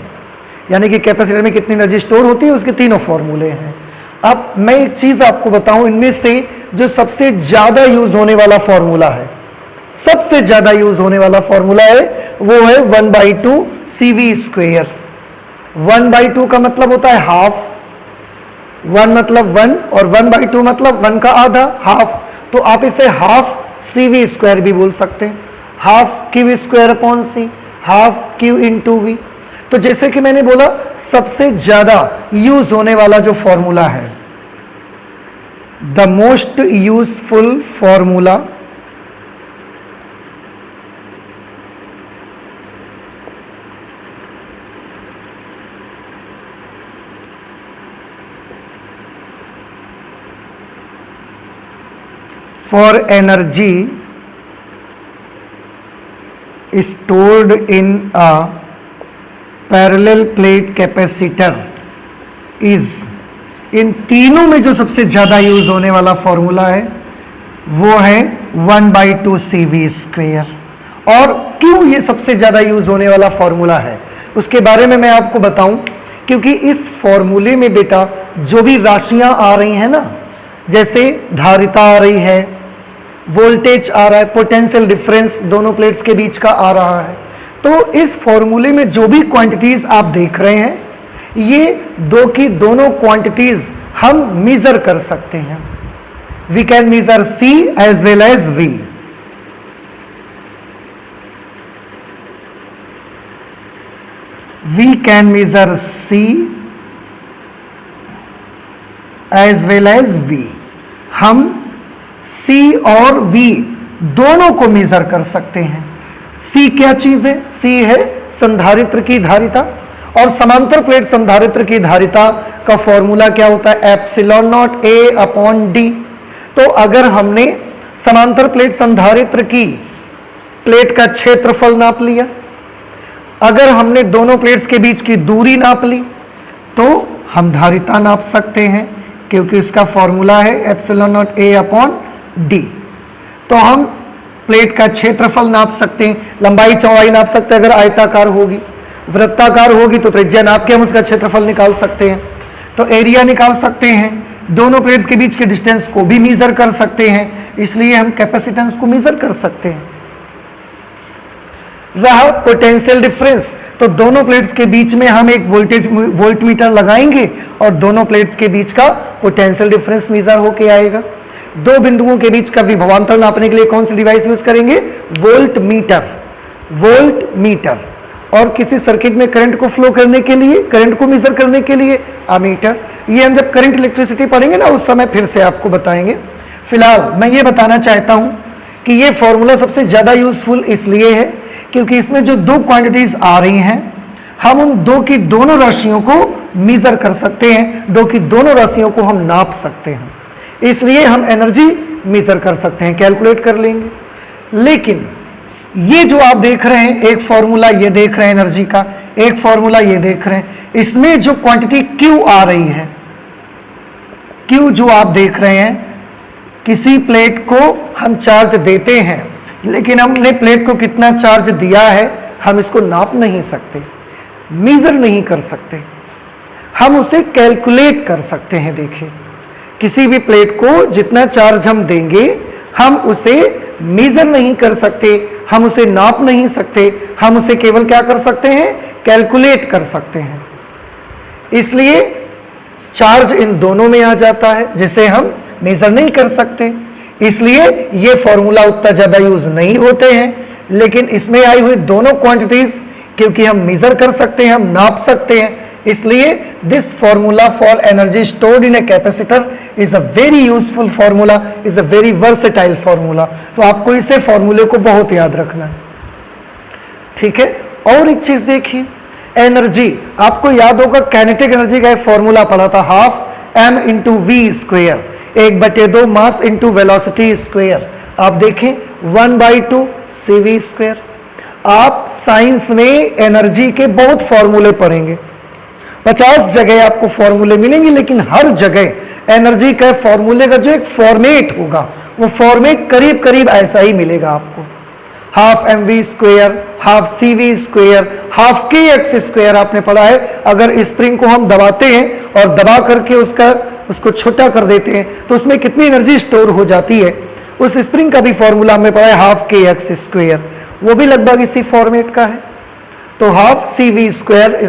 यानी कि कैपेसिटर में कितनी एनर्जी स्टोर होती है उसके तीनों फॉर्मूले हैं। अब मैं एक चीज आपको बताऊं, इनमें से जो सबसे ज्यादा यूज होने वाला फॉर्मूला है, सबसे ज्यादा यूज होने वाला फॉर्मूला है वो है 1/2 CV स्क्वेयर। 1/2 का मतलब होता है हाफ, 1 मतलब 1 और 1/2 मतलब 1 का आधा, हाफ। तो आप इसे हाफ CV स्क्वायर भी बोल सकते हैं, half Q square upon C, half Q into V. तो जैसे कि मैंने बोला, सबसे ज्यादा यूज होने वाला जो फॉर्मूला है, the most useful formula for energy stored in a parallel plate capacitor is, इन तीनों में जो सबसे ज्यादा यूज होने वाला फॉर्मूला है वो है 1/2 CV स्क्वेयर। और क्यों ये सबसे ज्यादा यूज होने वाला फॉर्मूला है उसके बारे में मैं आपको बताऊं, क्योंकि इस फॉर्मूले में बेटा जो भी राशियां आ रही हैं ना, जैसे धारिता आ रही है, वोल्टेज आ रहा है, पोटेंशियल डिफरेंस दोनों प्लेट्स के बीच का आ रहा है, तो इस फॉर्मूले में जो भी क्वांटिटीज आप देख रहे हैं ये दो की दोनों क्वांटिटीज हम मेजर कर सकते हैं। We can measure C as well as V। We can measure C as well as V। हम C और V दोनों को मेजर कर सकते हैं। C क्या चीज है? C है संधारित्र की धारिता, और समांतर प्लेट संधारित्र की धारिता का फॉर्मूला क्या होता है? Epsilon naught A upon D। तो अगर हमने समांतर प्लेट संधारित्र की प्लेट का क्षेत्रफल नाप लिया, अगर हमने दोनों प्लेट्स के बीच की दूरी नाप ली, तो हम धारिता नाप सकते हैं, क्योंकि इसका फॉर्मूला है epsilon naught A upon D। तो हम प्लेट का क्षेत्रफल नाप सकते हैं, लंबाई चौड़ाई नाप सकते हैं। अगर आयताकार होगी, वृत्ताकार होगी तो त्रिज्या नाप के हम उसका क्षेत्रफल निकाल सकते हैं, तो एरिया निकाल सकते हैं। दोनों प्लेट्स के बीच के डिस्टेंस को भी मेजर कर सकते हैं, इसलिए हम कैपेसिटेंस को मेजर कर सकते हैं। रहा पोटेंशियल डिफरेंस, तो दोनों प्लेट्स के बीच में हम एक वोल्टमीटर लगाएंगे और दोनों प्लेट्स के बीच का पोटेंशियल डिफरेंस मेजर होके आएगा। दो बिंदुओं के बीच का विभवांतर नापने के लिए कौन सी डिवाइस यूज करेंगे? वोल्टमीटर। वोल्टमीटर। और किसी सर्किट में करंट को फ्लो करने के लिए, करंट को मेजर करने के लिए अमीटर। ये हम जब करंट इलेक्ट्रिसिटी पढ़ेंगे ना उस समय फिर से आपको बताएंगे। फिलहाल मैं ये बताना चाहता हूं कि ये फॉर्मूला सबसे ज्यादा यूजफुल इसलिए है क्योंकि इसमें जो दो क्वांटिटीज आ रही हैं हम उन दो की दोनों राशियों को मेजर कर सकते हैं, दो की दोनों राशियों को हम नाप सकते हैं, इसलिए हम एनर्जी मेजर कर सकते हैं, कैलकुलेट कर लेंगे। लेकिन ये जो आप देख रहे हैं, एक फॉर्मूला ये देख रहे हैं एनर्जी का, एक फॉर्मूला ये देख रहे हैं, इसमें जो क्वांटिटी Q आ रही है, Q जो आप देख रहे हैं, किसी प्लेट को हम चार्ज देते हैं लेकिन हमने प्लेट को कितना चार्ज दिया है हम इसको नाप नहीं सकते, मेजर नहीं कर सकते, हम उसे कैलकुलेट कर सकते हैं। देखिए किसी भी प्लेट को जितना चार्ज हम देंगे हम उसे मेजर नहीं कर सकते, हम उसे नाप नहीं सकते, हम उसे केवल क्या कर सकते हैं? कैलकुलेट कर सकते हैं। इसलिए चार्ज इन दोनों में आ जाता है जिसे हम मेजर नहीं कर सकते, इसलिए ये फॉर्मूला उतना ज्यादा यूज नहीं होते हैं। लेकिन इसमें आई हुई दोनों क्वांटिटीज क्योंकि हम मेजर कर सकते हैं, हम नाप सकते हैं, इसलिए this formula for energy stored in a capacitor is a very useful formula, is a very versatile formula. तो आपको इसे फॉर्मूले को बहुत याद रखना है, ठीक है। और एक चीज देखिए, एनर्जी आपको याद होगा, काइनेटिक एनर्जी का एक फॉर्मूला पढ़ा था, half m into V square, 1/2 mass into velocity square. आप देखें 1/2 CV स्क्वेयर। आप साइंस में एनर्जी के बहुत फॉर्मूले पढ़ेंगे, 50 जगह आपको फॉर्मूले मिलेंगे, लेकिन हर जगह एनर्जी के फॉर्मूले का जो एक फॉर्मेट होगा वो फॉर्मेट करीब करीब ऐसा ही मिलेगा आपको। Half mv square, half CV square, half kx square आपने पढ़ा है। अगर स्प्रिंग को हम दबाते हैं और दबा करके उसको छोटा कर देते हैं तो उसमें कितनी एनर्जी स्टोर हो जाती है, उस स्प्रिंग का भी फॉर्मूला हमने पढ़ा है हाफ kx स्क्वेयर, वो भी लगभग इसी फॉर्मेट का है। तो half CV square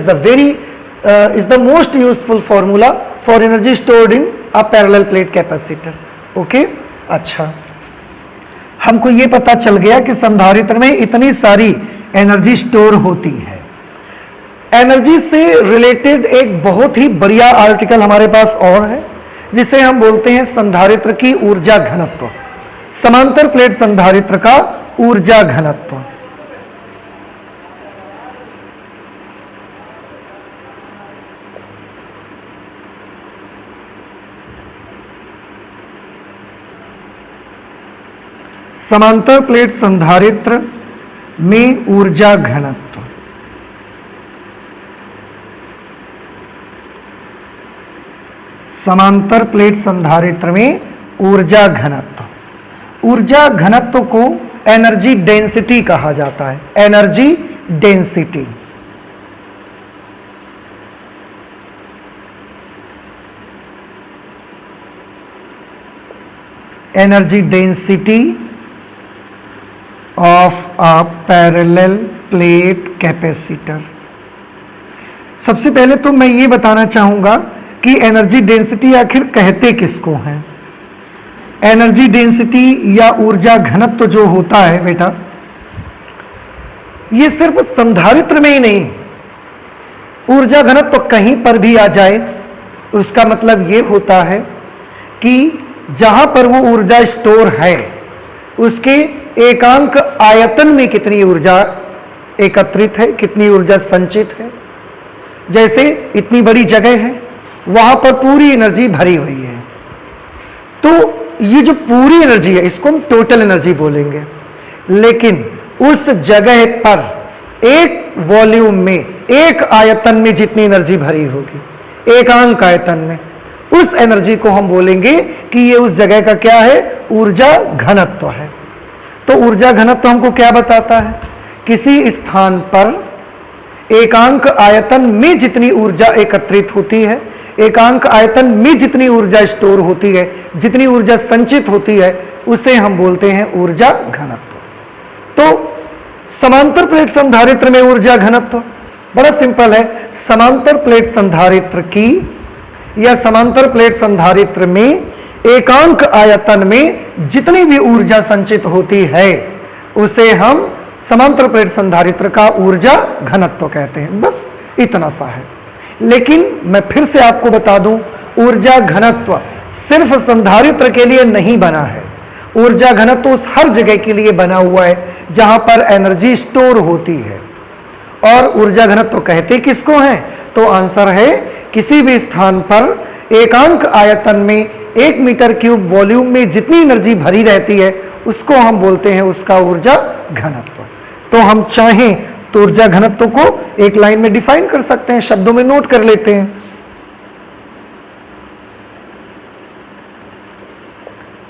is the most useful formula for energy stored in a parallel plate capacitor. Okay, अच्छा, हमको ये पता चल गया कि संधारित्र में इतनी सारी एनर्जी स्टोर होती है। एनर्जी से रिलेटेड एक बहुत ही बढ़िया आर्टिकल हमारे पास और है जिसे हम बोलते हैं संधारित्र की ऊर्जा घनत्व, समांतर प्लेट संधारित्र का ऊर्जा घनत्व। समांतर प्लेट संधारित्र में ऊर्जा घनत्व। समांतर प्लेट संधारित्र में ऊर्जा घनत्व। ऊर्जा घनत्व को एनर्जी डेंसिटी कहा जाता है। Energy density. Energy density of a parallel plate capacitor. सबसे पहले तो मैं ये बताना चाहूंगा कि एनर्जी डेंसिटी आखिर कहते किसको हैं। एनर्जी डेंसिटी या ऊर्जा घनत्व जो होता है बेटा, ये सिर्फ संधारित्र में ही नहीं, ऊर्जा घनत्व कहीं पर भी आ जाए उसका मतलब ये होता है कि जहां पर वो ऊर्जा स्टोर है उसके एकांक आयतन में कितनी ऊर्जा एकत्रित है, कितनी ऊर्जा संचित है। जैसे इतनी बड़ी जगह है, वहां पर पूरी एनर्जी भरी हुई है, तो ये जो पूरी एनर्जी है इसको हम टोटल एनर्जी बोलेंगे। लेकिन उस जगह पर एक वॉल्यूम में, एक आयतन में जितनी एनर्जी भरी होगी, एकांक आयतन में, उस एनर्जी को हम बोलेंगे कि ये उस जगह का क्या है, ऊर्जा घनत्व है। तो ऊर्जा घनत्व हमको क्या बताता है, किसी स्थान पर एकांक आयतन में जितनी ऊर्जा एकत्रित होती है, एकांक आयतन में जितनी ऊर्जा स्टोर होती है, जितनी ऊर्जा संचित होती है, उसे हम बोलते हैं ऊर्जा घनत्व। तो समांतर प्लेट संधारित्र में ऊर्जा घनत्व बड़ा सिंपल है। समांतर प्लेट संधारित्र की या समांतर प्लेट संधारित्र में एकांक आयतन में जितनी भी ऊर्जा संचित होती है उसे हम समांतर प्लेट संधारित्र का ऊर्जा घनत्व कहते हैं। बस इतना सा है। लेकिन मैं फिर से आपको बता दूं, ऊर्जा घनत्व सिर्फ संधारित्र के लिए नहीं बना है। ऊर्जा घनत्व उस हर जगह के लिए बना हुआ है जहां पर एनर्जी स्टोर होती है। और ऊर्जा घनत्व कहते किसको हैं, तो आंसर है किसी भी स्थान पर एकांक आयतन में 1 मीटर क्यूब वॉल्यूम में जितनी एनर्जी भरी रहती है उसको हम बोलते हैं उसका ऊर्जा घनत्व। तो हम चाहें तो ऊर्जा घनत्व को एक लाइन में डिफाइन कर सकते हैं, शब्दों में नोट कर लेते हैं।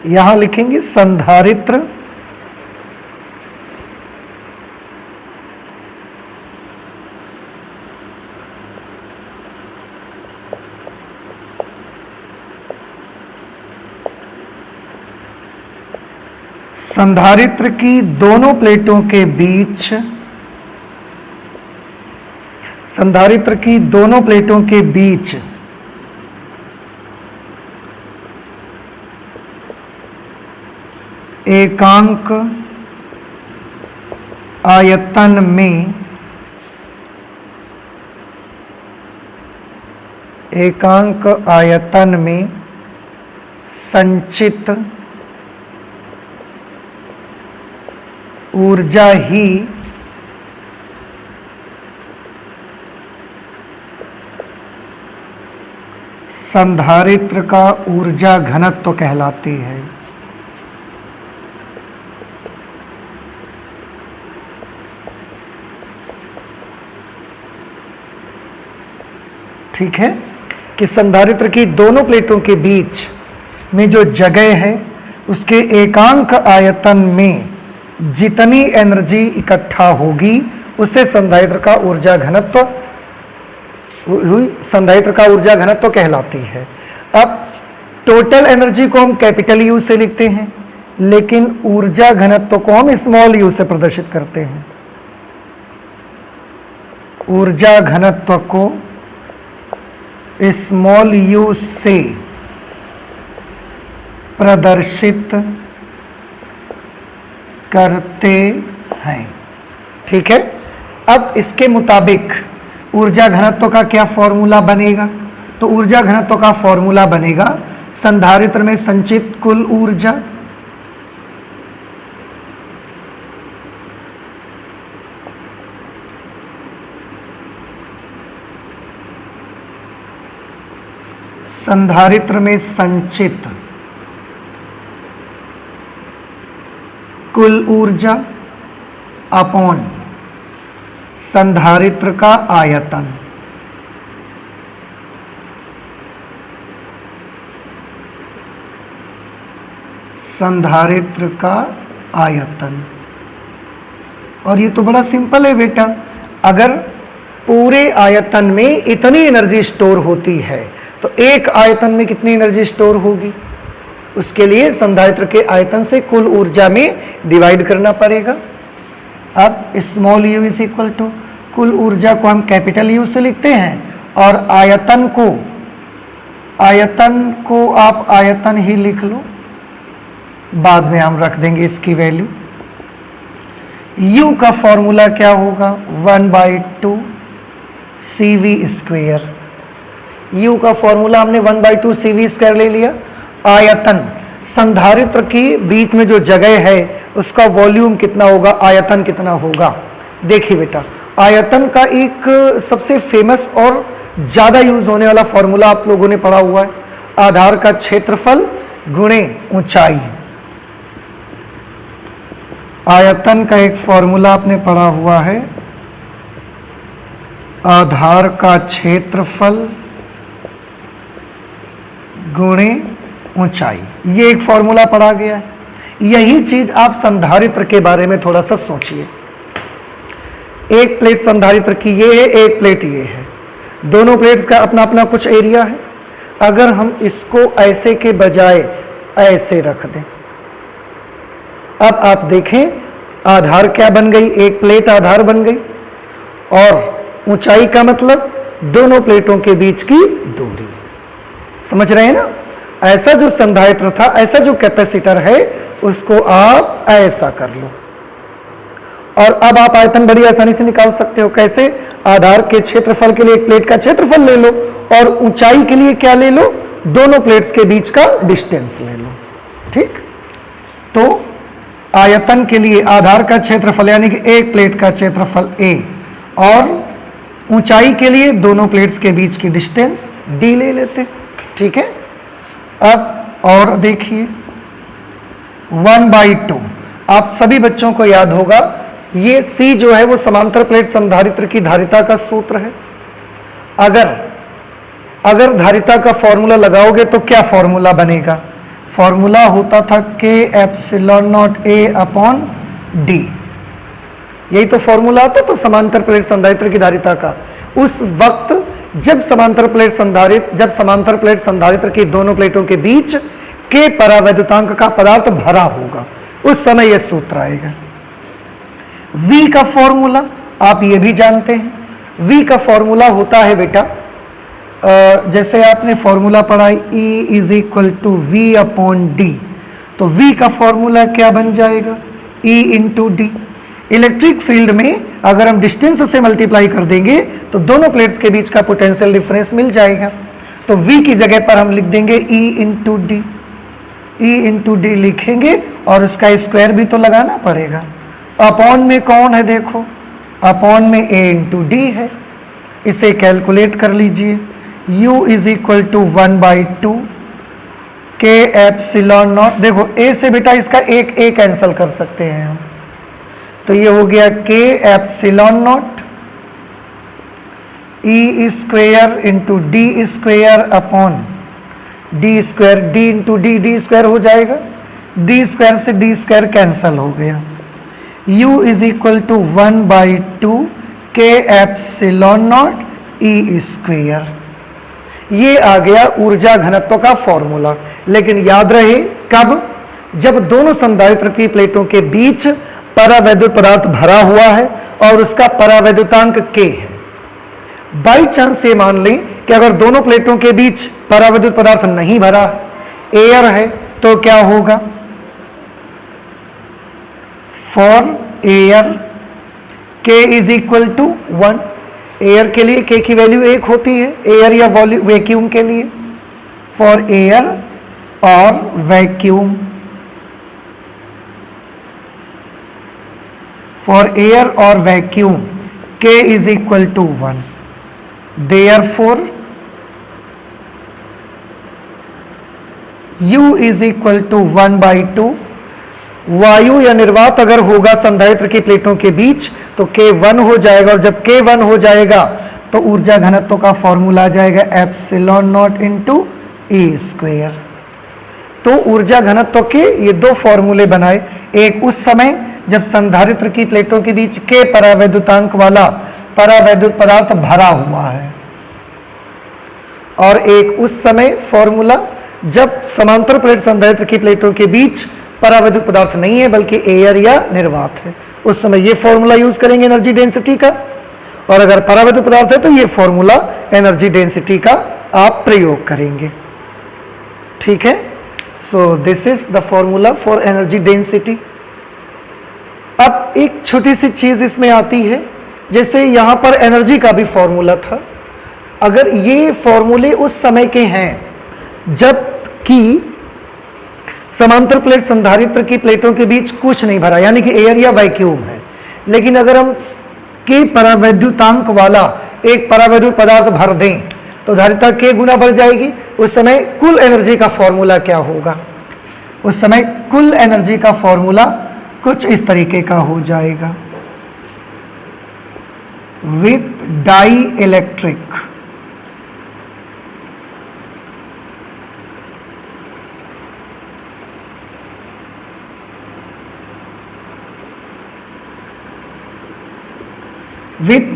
यहां लिखेंगे संधारित्र संधारित्र की दोनों प्लेटों के बीच, संधारित्र की दोनों प्लेटों के बीच एकांक आयतन में, एकांक आयतन में संचित ऊर्जा ही संधारित्र का ऊर्जा घनत्व कहलाती है। ठीक है कि संधारित्र की दोनों प्लेटों के बीच में जो जगह है उसके एकांक आयतन में जितनी एनर्जी इकट्ठा होगी उससे संधारित्र का ऊर्जा घनत्व, संधारित्र का ऊर्जा घनत्व कहलाती है। अब टोटल एनर्जी को हम कैपिटल यू से लिखते हैं, लेकिन ऊर्जा घनत्व को हम स्मॉल यू से प्रदर्शित करते हैं। ऊर्जा घनत्व को स्मॉल यू से प्रदर्शित करते हैं। ठीक है। अब इसके मुताबिक ऊर्जा घनत्व का क्या फॉर्मूला बनेगा, तो ऊर्जा घनत्व का फॉर्मूला बनेगा संधारित्र में संचित कुल ऊर्जा संधारित्र में संचित कुल ऊर्जा अपॉन संधारित्र का आयतन। संधारित्र का आयतन। और ये तो बड़ा सिंपल है बेटा, अगर पूरे आयतन में इतनी एनर्जी स्टोर होती है तो एक आयतन में कितनी एनर्जी स्टोर होगी, उसके लिए संधारित्र के आयतन से कुल ऊर्जा में डिवाइड करना पड़ेगा। अब small u is equal to, कुल ऊर्जा को हम कैपिटल U से लिखते हैं और आयतन को आप आयतन ही लिख लो, बाद में हम रख देंगे इसकी वैल्यू। U का फॉर्मूला क्या होगा, 1/2 CV स्क्वायर। U का फॉर्मूला हमने 1/2 CV स्क्वायर ले लिया। आयतन, संधारित्र के बीच में जो जगह है उसका वॉल्यूम कितना होगा, आयतन कितना होगा। देखिए बेटा, आयतन का एक सबसे फेमस और ज्यादा यूज होने वाला फॉर्मूला आप लोगों ने पढ़ा हुआ है, आधार का क्षेत्रफल गुणे ऊंचाई। आयतन का एक फॉर्मूला आपने पढ़ा हुआ है, आधार का क्षेत्रफल गुणे ऊंचाई। ये एक फॉर्मूला पढ़ा गया है। यही चीज आप संधारित्र के बारे में थोड़ा सा सोचिए। एक प्लेट संधारित्र की ये है, एक प्लेट ये है, दोनों प्लेट्स का अपना अपना कुछ एरिया है। अगर हम इसको ऐसे के बजाय ऐसे रख दें, अब आप देखें आधार क्या बन गई, एक प्लेट आधार बन गई, और ऊंचाई का मतलब दोनों प्लेटों के बीच की दूरी। समझ रहे हैं ना। ऐसा जो संधारित्र था, ऐसा जो कैपेसिटर है, उसको आप ऐसा कर लो और अब आप आयतन बड़ी आसानी से निकाल सकते हो। कैसे, आधार के क्षेत्रफल के लिए एक प्लेट का क्षेत्रफल ले लो और ऊंचाई के लिए क्या ले लो, दोनों प्लेट्स के बीच का डिस्टेंस ले लो। ठीक, तो आयतन के लिए आधार का क्षेत्रफल यानी कि एक प्लेट का क्षेत्रफल a और ऊंचाई के लिए दोनों प्लेट्स के बीच की डिस्टेंस d ले लेते। ठीक है, अब और देखिए 1/2। आप सभी बच्चों को याद होगा ये C जो है वो समांतर प्लेट संधारित्र की धारिता का सूत्र है। अगर धारिता का फॉर्मूला लगाओगे तो क्या फॉर्मूला बनेगा, फॉर्मूला होता था K epsilon naught A upon D। यही तो फॉर्मूला आता तो समांतर प्लेट संधारित्र की धारिता का। उस वक्त जब समांतर प्लेट संधारित्र की दोनों प्लेटों के बीच के परावैद्युतांक का पदार्थ भरा होगा, उस समय यह सूत्र आएगा। V का फॉर्मूला आप ये भी जानते हैं। V का फॉर्मूला होता है बेटा, जैसे आपने फॉर्मूला पढ़ा E is equal to V upon D, तो V का फॉर्मूला क्या बन जाएगा, E into D. Electric field में अगर हम डिस्टेंस से मल्टीप्लाई कर देंगे तो दोनों प्लेट्स के बीच का पोटेंशियल डिफरेंस मिल जाएगा। तो V की जगह पर हम लिख देंगे E into D. E into D लिखेंगे और उसका स्क्वायर भी तो लगाना पड़ेगा। अपॉन में कौन है, देखो अपॉन में A इंटू डी है। इसे कैलकुलेट कर लीजिए। U is equal to 1/2 K epsilon naught. देखो A से बेटा इसका एक A कैंसिल कर सकते हैं हम, तो ये हो गया K epsilon naught E square into D square upon D square. D into D, D square हो जाएगा, डी स्क्वेयर से डी स्क्वेयर कैंसिल हो गया। U is equal to 1/2 K epsilon naught E square. ये आ गया ऊर्जा घनत्व का फॉर्मूला। लेकिन याद रहे कब, जब दोनों संधारित्र की प्लेटों के बीच परावैद्युत पदार्थ भरा हुआ है और उसका परावैद्युतांक K है। बाई चांस ये मान लें कि अगर दोनों प्लेटों के बीच परावैद्युत पदार्थ नहीं भरा, एयर है, तो क्या होगा, for air K is equal to 1। Air के लिए K की वैल्यू 1 होती है, एयर या वैक्यूम के लिए। फॉर एयर और वैक्यूम, फॉर एयर और vacuum K is equal to 1। Therefore U is equal to 1/2 वायु या निर्वात अगर होगा संधारित्र की प्लेटों के बीच तो K1 हो जाएगा, और जब K1 हो जाएगा तो ऊर्जा घनत्व का फॉर्मूला आ जाएगा epsilon not into E square. तो ऊर्जा घनत्व के ये दो फॉर्मूले बनाए, एक उस समय जब संधारित्र की प्लेटों के बीच K परावैद्युतांक वाला परावैद्युत पदार्थ भरा हुआ है, और एक उस समय फॉर्मूला जब समांतर प्लेट संधारित्र की प्लेटों के बीच परावैद्युत पदार्थ नहीं है बल्कि एयर या निर्वात है, उस समय ये फॉर्मूला यूज करेंगे एनर्जी डेंसिटी का, और अगर परावैद्युत पदार्थ है तो ये फॉर्मूला एनर्जी डेंसिटी का आप प्रयोग करेंगे। ठीक है, so this is the formula for energy density. अब एक छोटी सी चीज इसमें आती है, जैसे यहां पर एनर्जी का भी फॉर्मूला था, अगर ये फॉर्मूले उस समय के हैं जब कि समांतर प्लेट संधारित्र की प्लेटों के बीच कुछ नहीं भरा, यानी कि एयर या वैक्यूम है, लेकिन अगर हम K परावैद्युतांक वाला एक परावैद्युत पदार्थ भर दें तो धारिता K गुना बढ़ जाएगी। उस समय कुल एनर्जी का फॉर्मूला क्या होगा? उस समय कुल एनर्जी का फॉर्मूला कुछ इस तरीके का हो जाएगा, with dielectric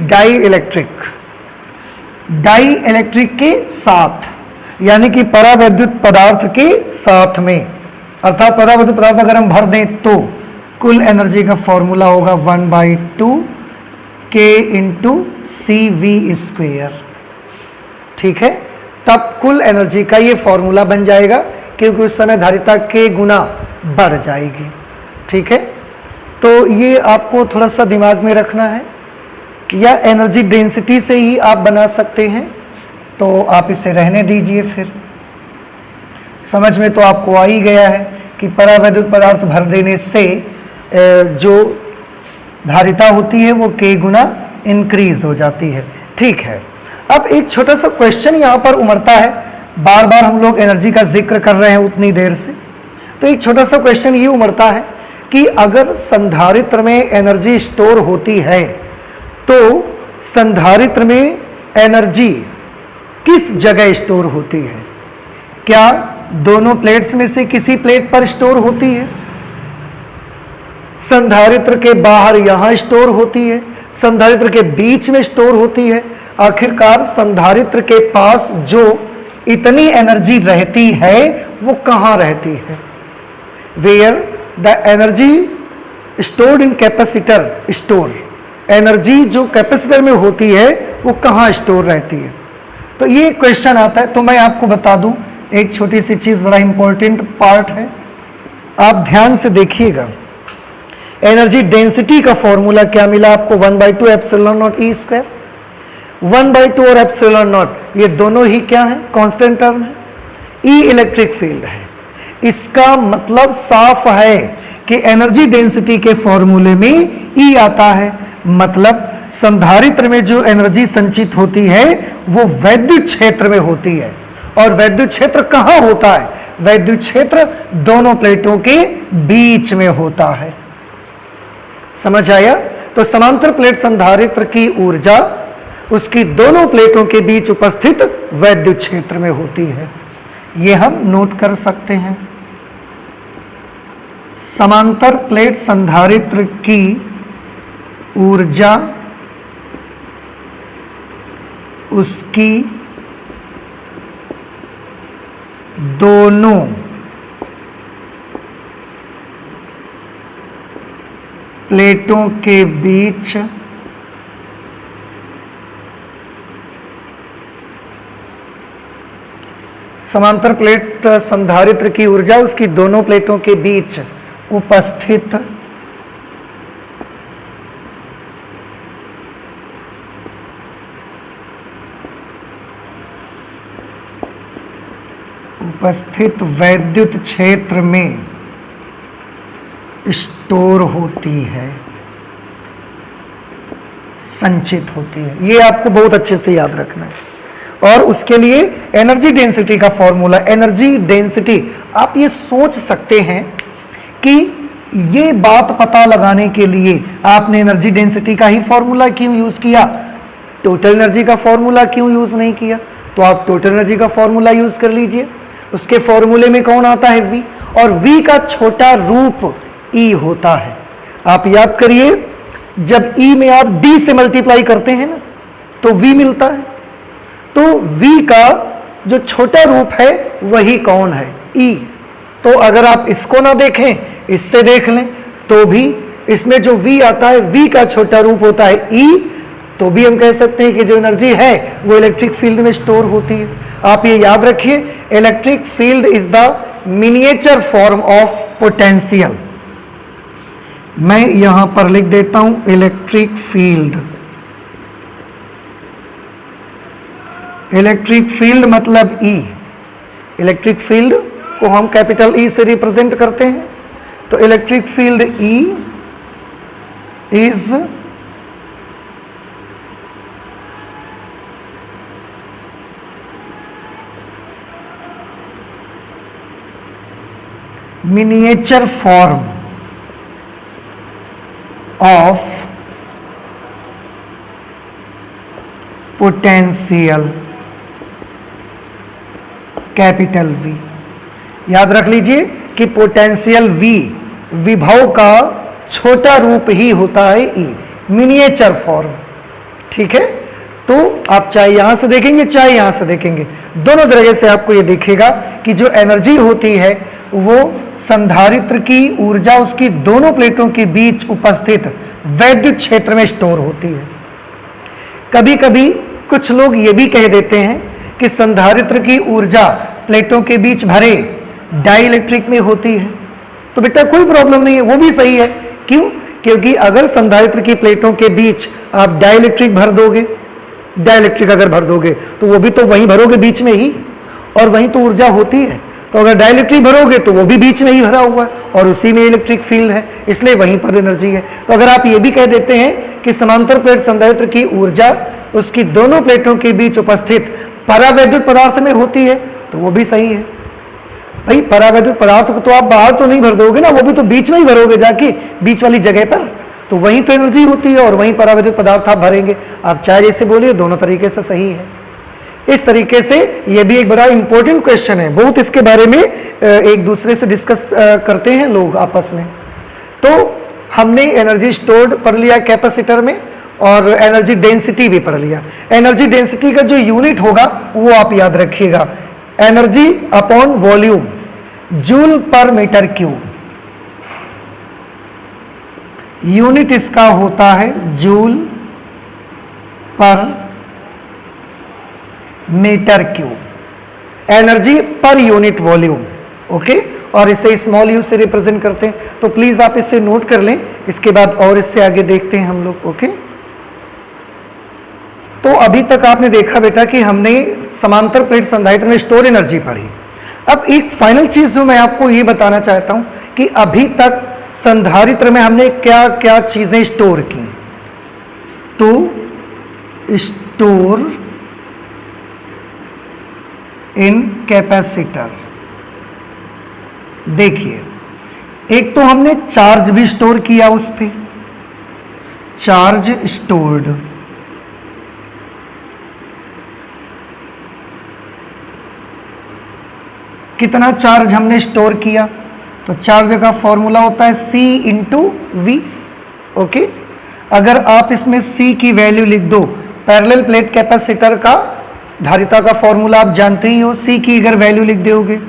dielectric के साथ, यानी कि परावैद्युत पदार्थ के साथ में, अर्थात परावैद्युत पदार्थ अगर हम भर दें तो कुल एनर्जी का फॉर्मूला होगा 1/2 K इंटू CV स्क्वेयर। ठीक है, तब कुल एनर्जी का ये फॉर्मूला बन जाएगा, क्योंकि उस समय धारिता K गुना बढ़ जाएगी। ठीक है, तो ये आपको थोड़ा सा दिमाग में रखना है, या एनर्जी डेंसिटी से ही आप बना सकते हैं, तो आप इसे रहने दीजिए। फिर समझ में तो आपको आ ही गया है कि परावैद्युत पदार्थ भर देने से जो धारिता होती है वो K गुना इंक्रीज हो जाती है। ठीक है, अब एक छोटा सा क्वेश्चन यहाँ पर उमड़ता है, बार बार हम लोग एनर्जी का जिक्र कर रहे हैं उतनी देर से, तो एक छोटा सा क्वेश्चन ये उमड़ता है कि अगर संधारित्र में एनर्जी स्टोर होती है तो संधारित्र में एनर्जी किस जगह स्टोर होती है? क्या दोनों प्लेट्स में से किसी प्लेट पर स्टोर होती है? संधारित्र के बाहर यहां स्टोर होती है? संधारित्र के बीच में स्टोर होती है? आखिरकार संधारित्र के पास जो इतनी एनर्जी रहती है वो कहां रहती है? Where the energy stored in capacitor store, energy जो कैपेसिटर में होती है वो कहाँ स्टोर रहती है? तो ये क्वेश्चन आता है। तो मैं आपको बता दूं एक छोटी सी चीज, बड़ा इंपॉर्टेंट पार्ट है, आप ध्यान से देखिएगा। एनर्जी डेंसिटी का फॉर्मूला क्या मिला आपको? 1/2 एप्सिलॉन नॉट ई स्क्वायर। 1/2 और एप्सिलॉन नॉट ये दोनों ही क्या है? कांस्टेंट टर्म है। ई इलेक्ट्रिक फील्ड है, इसका मतलब साफ है कि एनर्जी डेंसिटी के फॉर्मूले में ई आता है, मतलब संधारित्र में जो एनर्जी संचित होती है वो वैद्युत क्षेत्र में होती है। और वैद्युत क्षेत्र कहां होता है? वैद्युत क्षेत्र दोनों प्लेटों के बीच में होता है। समझ आया? तो समांतर प्लेट संधारित्र की ऊर्जा उसकी दोनों प्लेटों के बीच उपस्थित वैद्युत क्षेत्र में होती है। यह हम नोट कर सकते हैं। समांतर प्लेट संधारित्र की ऊर्जा उसकी दोनों प्लेटों के बीच समांतर प्लेट संधारित्र की ऊर्जा उसकी दोनों प्लेटों के बीच उपस्थित वैद्युत क्षेत्र में स्टोर होती है, संचित होती है। ये आपको बहुत अच्छे से याद रखना है। और उसके लिए एनर्जी डेंसिटी का फॉर्मूला, एनर्जी डेंसिटी आप ये सोच सकते हैं कि ये बात पता लगाने के लिए आपने एनर्जी डेंसिटी का ही फॉर्मूला क्यों यूज किया, टोटल एनर्जी का फॉर्मूला क्यों यूज नहीं किया? तो आप टोटल एनर्जी का फॉर्मूला यूज कर लीजिए। उसके फॉर्मूले में कौन आता है? V, और V का छोटा रूप E होता है। आप याद करिए, जब E में आप D से मल्टीप्लाई करते हैं ना तो V मिलता है। तो V का जो छोटा रूप है वही कौन है? E। तो अगर आप इसको ना देखें, इससे देख लें, तो भी इसमें जो V आता है V का छोटा रूप होता है E। तो भी हम कह सकते हैं कि जो एनर्जी है वो इलेक्ट्रिक फील्ड में स्टोर होती है। आप ये याद रखिए, electric field is the miniature form of potential. मैं यहां पर लिख देता हूं इलेक्ट्रिक फील्ड। इलेक्ट्रिक फील्ड मतलब E। इलेक्ट्रिक फील्ड को हम कैपिटल E से रिप्रेजेंट करते हैं। तो electric field E is miniature form of potential capital V। याद रख लीजिए कि पोटेंशियल V विभव का छोटा रूप ही होता है E, मिनिएचर फॉर्म। ठीक है, तो आप चाहे यहां से देखेंगे चाहे यहां से देखेंगे, दोनों जगह से आपको ये दिखेगा कि जो एनर्जी होती है वो संधारित्र की ऊर्जा उसकी दोनों प्लेटों के बीच उपस्थित वैद्युत क्षेत्र में स्टोर होती है। कभी कभी कुछ लोग ये भी कह देते हैं कि संधारित्र की ऊर्जा प्लेटों के बीच भरे डाइइलेक्ट्रिक में होती है। तो बेटा कोई प्रॉब्लम नहीं है, वो भी सही है। क्यों? क्योंकि अगर संधारित्र की प्लेटों के बीच आप डाइइलेक्ट्रिक भर दोगे, डाइइलेक्ट्रिक अगर भर दोगे तो वो भी तो वहीं भरोगे बीच में ही, और वहीं तो ऊर्जा होती है। तो अगर डाइइलेक्ट्रिक भरोगे तो वो भी बीच में ही भरा हुआ है और उसी में इलेक्ट्रिक फील्ड है, इसलिए वहीं पर एनर्जी है। तो अगर आप ये भी कह देते हैं कि समांतर प्लेट संधारित्र की ऊर्जा उसकी दोनों प्लेटों के बीच उपस्थित परावैद्युत पदार्थ में होती है, तो वो भी सही है। भाई परावैद्युत पदार्थ को तो आप बाहर तो नहीं भर दोगे ना, वो भी तो बीच में ही भरोगे जाके, बीच वाली जगह पर, तो वहीं तो एनर्जी होती है और वहीं परावैद्युत पदार्थ आप भरेंगे। आप चाहे जैसे बोलिए, दोनों तरीके से सही है। इस तरीके से ये भी एक बड़ा इंपॉर्टेंट क्वेश्चन है, बहुत इसके बारे में एक दूसरे से डिस्कस करते हैं लोग आपस में। तो हमने एनर्जी स्टोर्ड पढ़ लिया कैपेसिटर में, और एनर्जी डेंसिटी भी पढ़ लिया। एनर्जी डेंसिटी का जो यूनिट होगा वो आप याद रखिएगा, एनर्जी अपॉन वॉल्यूम, जूल पर मीटर क्यूब। यूनिट इसका होता है जूल पर मीटर क्यूब, एनर्जी पर यूनिट वॉल्यूम। ओके, और इसे स्मॉल यू से रिप्रेजेंट करते हैं। तो प्लीज आप इसे नोट कर लें, इसके बाद और इससे आगे देखते हैं हम लोग। ओके, तो अभी तक आपने देखा बेटा कि हमने समांतर प्लेट संधारित्र में स्टोर एनर्जी पढ़ी। अब एक फाइनल चीज जो मैं आपको ये बताना चाहता हूं कि अभी तक संधारित्र में हमने क्या क्या चीजें स्टोर की। तो स्टोर इन कैपेसिटर, देखिए एक तो हमने चार्ज भी स्टोर किया, उस पे चार्ज स्टोर्ड। कितना चार्ज हमने स्टोर किया? तो चार्ज का फॉर्मूला होता है C इंटू वी। ओके, अगर आप इसमें C की वैल्यू लिख दो, पैरेलल प्लेट कैपेसिटर का धारिता का फॉर्मूला आप जानते ही हो, C की अगर वैल्यू लिख दोगे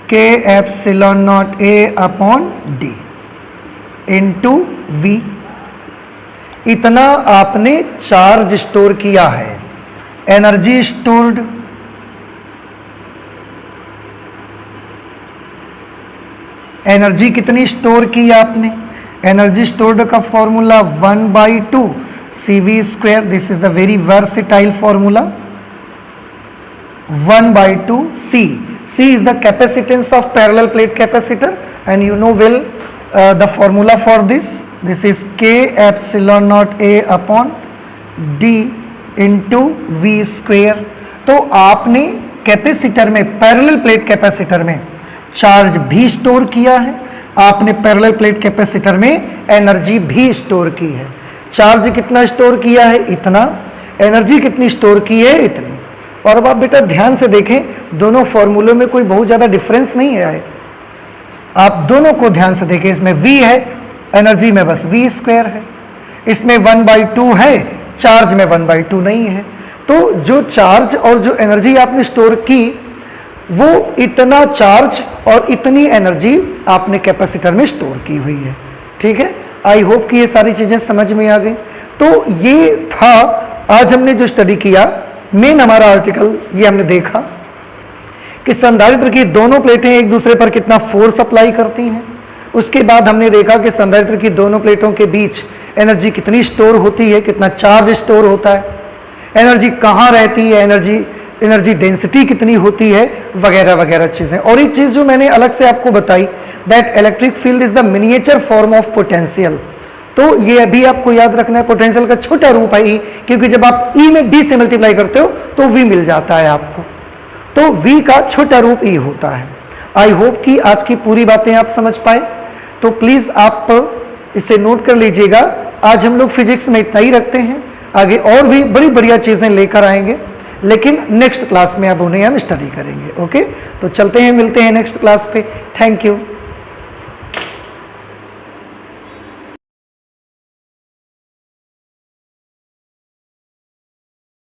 K epsilon naught A upon D into V, इतना आपने चार्ज स्टोर किया है। एनर्जी स्टोर्ड, एनर्जी कितनी स्टोर की आपने? एनर्जी स्टोर्ड का formula 1/2 CV square. This is the very versatile formula, 1/2 C। C is the capacitance of parallel plate capacitor, and you know well the formula for this. This is K epsilon naught A upon D into V square। तो आपने capacitor में, parallel plate capacitor में charge भी store किया है, आपने parallel plate capacitor में energy भी स्टोर की है। चार्ज कितना स्टोर किया है? इतना। एनर्जी कितनी स्टोर की है? इतनी। और अब आप बेटा ध्यान से देखें, दोनों फॉर्मूलों में कोई बहुत ज़्यादा डिफरेंस नहीं है। आप दोनों को ध्यान से देखें, इसमें v है, एनर्जी में बस v² है, इसमें 1/2 है, चार्ज में 1/2 नहीं है। तो जो चार्ज और जो एनर्जी आपने स्टोर की, वो इतना चार्ज और इतनी एनर्जी आपने कैपेसिटर में स्टोर की हुई है। ठीक है, आई होप कि ये सारी चीजें समझ में आ गई। तो ये था आज हमने जो स्टडी किया, मेन हमारा आर्टिकल ये हमने देखा कि संधारित्र की दोनों प्लेटें एक दूसरे पर कितना फोर्स अप्लाई करती हैं। उसके बाद हमने देखा कि संधारित्र की दोनों प्लेटों के बीच एनर्जी कितनी स्टोर होती है, कितना चार्ज स्टोर होता है, एनर्जी कहाँ रहती है, एनर्जी डेंसिटी कितनी होती है, वगैरह वगैरह चीजें। और एक चीज जो मैंने अलग से आपको बताई, that electric field is the miniature form of potential. तो ये अभी आपको याद रखना है, पोटेंशियल का छोटा रूप है ई, क्योंकि जब आप ई में डी से मल्टीप्लाई करते हो तो वी मिल जाता है आपको, तो वी का छोटा रूप ई होता है। आई होप कि आज की पूरी बातें आप समझ पाए, तो प्लीज आप इसे नोट कर लीजिएगा। आज हम लोग फिजिक्स में इतना ही रखते हैं, आगे और भी बड़ी बढ़िया चीजें लेकर आएंगे, लेकिन नेक्स्ट क्लास में अब उन्हें हम स्टडी करेंगे। ओके, तो चलते हैं, मिलते हैं नेक्स्ट क्लास पे। Thank you.